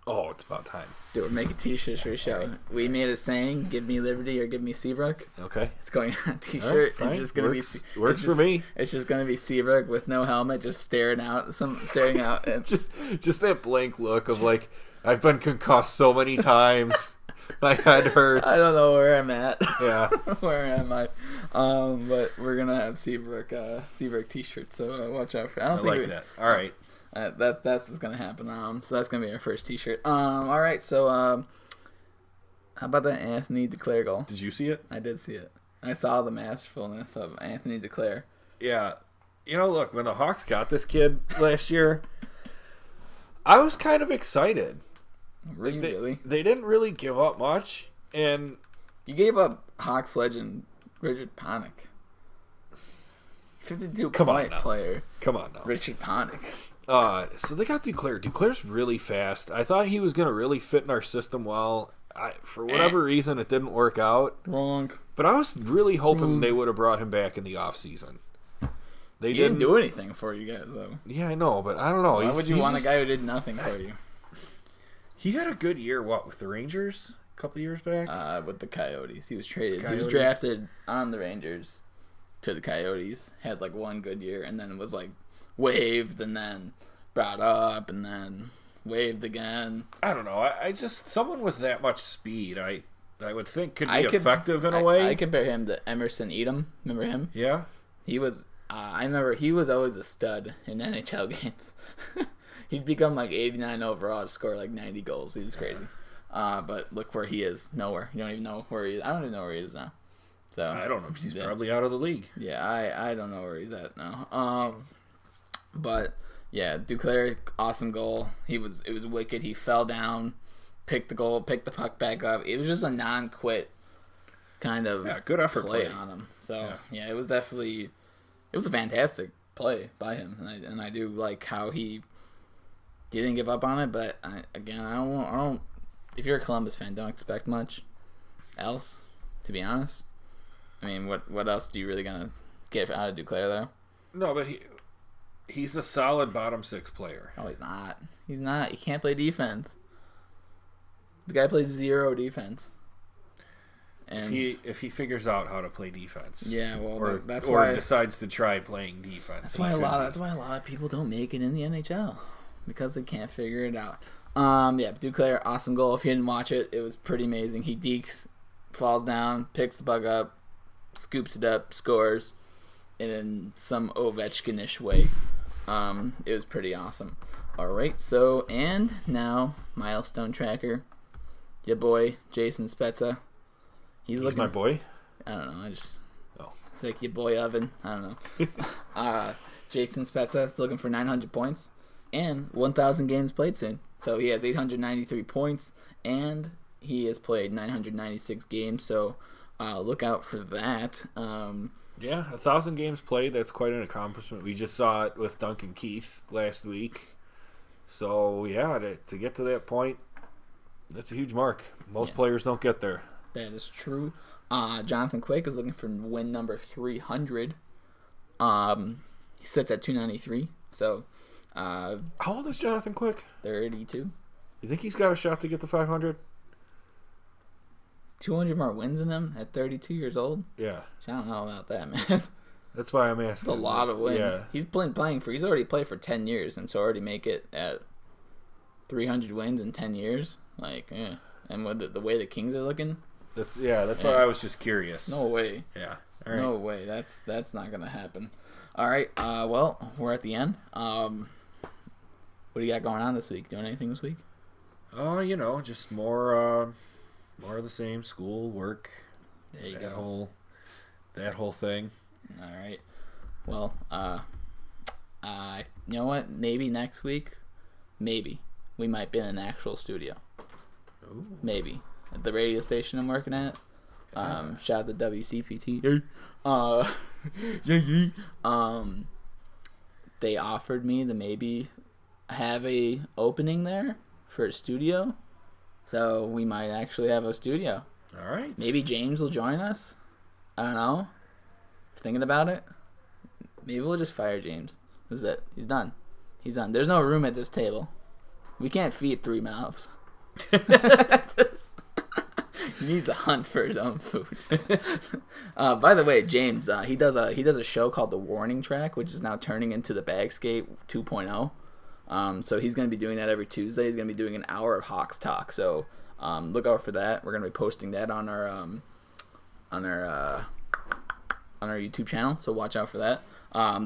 Oh, it's about time. Dude, we're making T-shirts for the show. We made a saying, "Give me Liberty or give me Seabrook." Okay. It's going on a T-shirt. Right, it's just going to be works for me. It's just going to be Seabrook with no helmet, just staring out. And just that blank look of like, I've been concussed so many times. My head hurts. I don't know where I'm at. Yeah. Where am I? But we're gonna have Seabrook T-shirts, so watch out for. I like that. All right. That's what's gonna happen. So that's gonna be our first T-shirt. All right. So how about that Anthony Duclair goal? Did you see it? I did see it. I saw the masterfulness of Anthony Duclair. Yeah. Look, when the Hawks got this kid last year, I was kind of excited. Really? They didn't really give up much, and you gave up Hawks legend Richard Panik. 52-point player. Come on now. Richard Panik. So they got Duclair. Duclair's really fast. I thought he was going to really fit in our system well. For whatever reason, it didn't work out. Wrong. But I was really hoping they would have brought him back in the offseason. He didn't do anything for you guys, though. Yeah, I know, but I don't know. Why would you want a guy who did nothing for you? He had a good year, with the Rangers a couple years back? With the Coyotes. He was traded. He was drafted on the Rangers to the Coyotes. Had like one good year and then was like waived and then brought up and then waived again. I don't know. I just, someone with that much speed, I would think could be effective in a way. I compare him to Emerson Edom. Remember him? Yeah. He was, I remember he was always a stud in NHL games. He'd become like 89 overall to score like 90 goals. He was crazy. But look where he is. Nowhere. You don't even know where he is. I don't even know where he is now. So I don't know. He's probably out of the league. Yeah, I don't know where he's at now. But yeah, Duclair, awesome goal. It was wicked. He fell down, picked the goal, picked the puck back up. It was just a non-quit kind of good effort play on him. So yeah, it was a fantastic play by him, and I do like how he didn't give up on it. But I don't. If you're a Columbus fan, don't expect much else. To be honest, I mean, what else do you really gonna get out of Duclair though? No, but he's a solid bottom six player. No, he's not. He's not. He can't play defense. The guy plays zero defense. And if he figures out how to play defense, yeah, well, that's why or decides to try playing defense. That's why a lot of people don't make it in the NHL because they can't figure it out. Yeah, Duclair, awesome goal. If you didn't watch it, it was pretty amazing. He dekes, falls down, picks the puck up, scoops it up, scores in some Ovechkin-ish way. It was pretty awesome. All right, so and now milestone tracker, your boy Jason Spezza. He's looking. My boy. I don't know. It's like your boy Oven. I don't know. Jason Spezza is looking for 900 points and 1,000 games played soon. So he has 893 points, and he has played 996 games. So look out for that. Yeah, 1,000 games played. That's quite an accomplishment. We just saw it with Duncan Keith last week. So, yeah, to get to that point, that's a huge mark. Most players don't get there. That is true. Jonathan Quick is looking for win number 300. He sits at 293. So, how old is Jonathan Quick? 32. You think he's got a shot to get to 500? 200 more wins in him at 32 years old? Yeah. I don't know about that, man. That's why I'm asking. It's a lot of wins. Yeah. He's he's already played for 10 years, and so already make it at 300 wins in 10 years. Like, yeah. And with the way the Kings are looking. That's why I was just curious. No way. Yeah. All right. No way. That's not going to happen. All right. Well, we're at the end. What do you got going on this week? Doing anything this week? Just more of the same. School, work. There you go. That whole thing. All right. Well, you know what? Maybe next week, we might be in an actual studio. Ooh. Maybe at the radio station I'm working at. Shout out to WCPT. They offered me to maybe have a opening there for a studio, so we might actually have a studio. All right. Maybe James will join us. I don't know. Thinking about it. Maybe we'll just fire James. This is it. He's done. There's no room at this table. We can't feed 3 mouths. He needs to hunt for his own food. By the way, James, he does a show called The Warning Track, which is now turning into the Bagskate 2.0. So he's going to be doing that every Tuesday. He's going to be doing an hour of Hawks talk. So look out for that. We're going to be posting that on our YouTube channel. So watch out for that.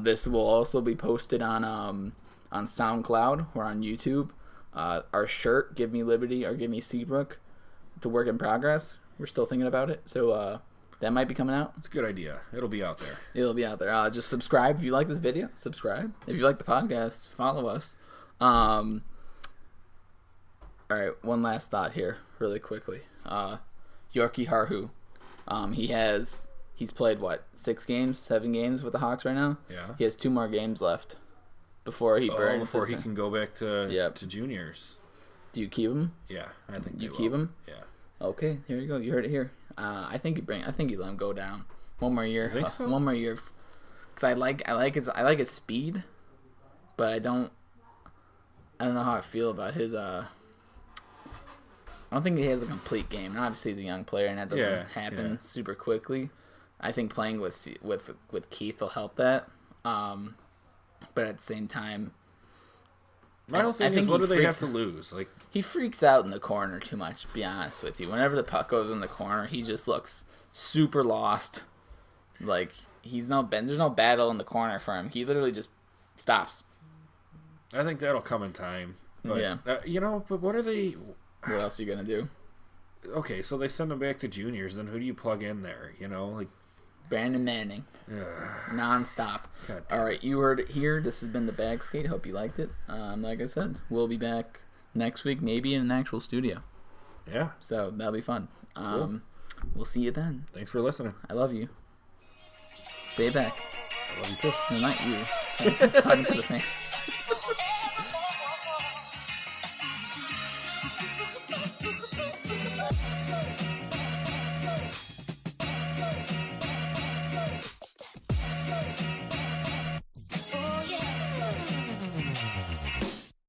This will also be posted on SoundCloud or on YouTube. Our shirt, Give Me Liberty or Give Me Seabrook. It's a work in progress. We're still thinking about it. So that might be coming out. It's a good idea. It'll be out there. Just subscribe if you like this video. Subscribe. If you like the podcast, follow us. All right, one last thought here really quickly. Yorkie Harhu. He's played, 7 games with the Hawks right now? Yeah. He has 2 more games left before he burns. Before he can go back to juniors. Do you keep him? Yeah, I think you keep him? Yeah. Okay, here you go. You heard it here. I think you let him go down. One more year. You think so? One more year. Because I like his speed, but I don't know how I feel about his I don't think he has a complete game. And obviously he's a young player, and that doesn't happen super quickly. I think playing with Keith will help that. But at the same time, my whole thing is, what do they have to lose? Like, he freaks out in the corner too much, to be honest with you. Whenever the puck goes in the corner, he just looks super lost. Like, there's no battle in the corner for him. He literally just stops. I think that'll come in time. But, yeah. But what are they... What else are you going to do? Okay, so they send him back to juniors, then who do you plug in there? Brandon Manning. Non-stop. All right, you heard it here. This has been the Bag Skate. Hope you liked it. Like I said, we'll be back next week, maybe in an actual studio. Yeah. So that'll be fun. Cool. We'll see you then. Thanks for listening. I love you. Say it back. I love you too. No, not you. It's talking to the fans.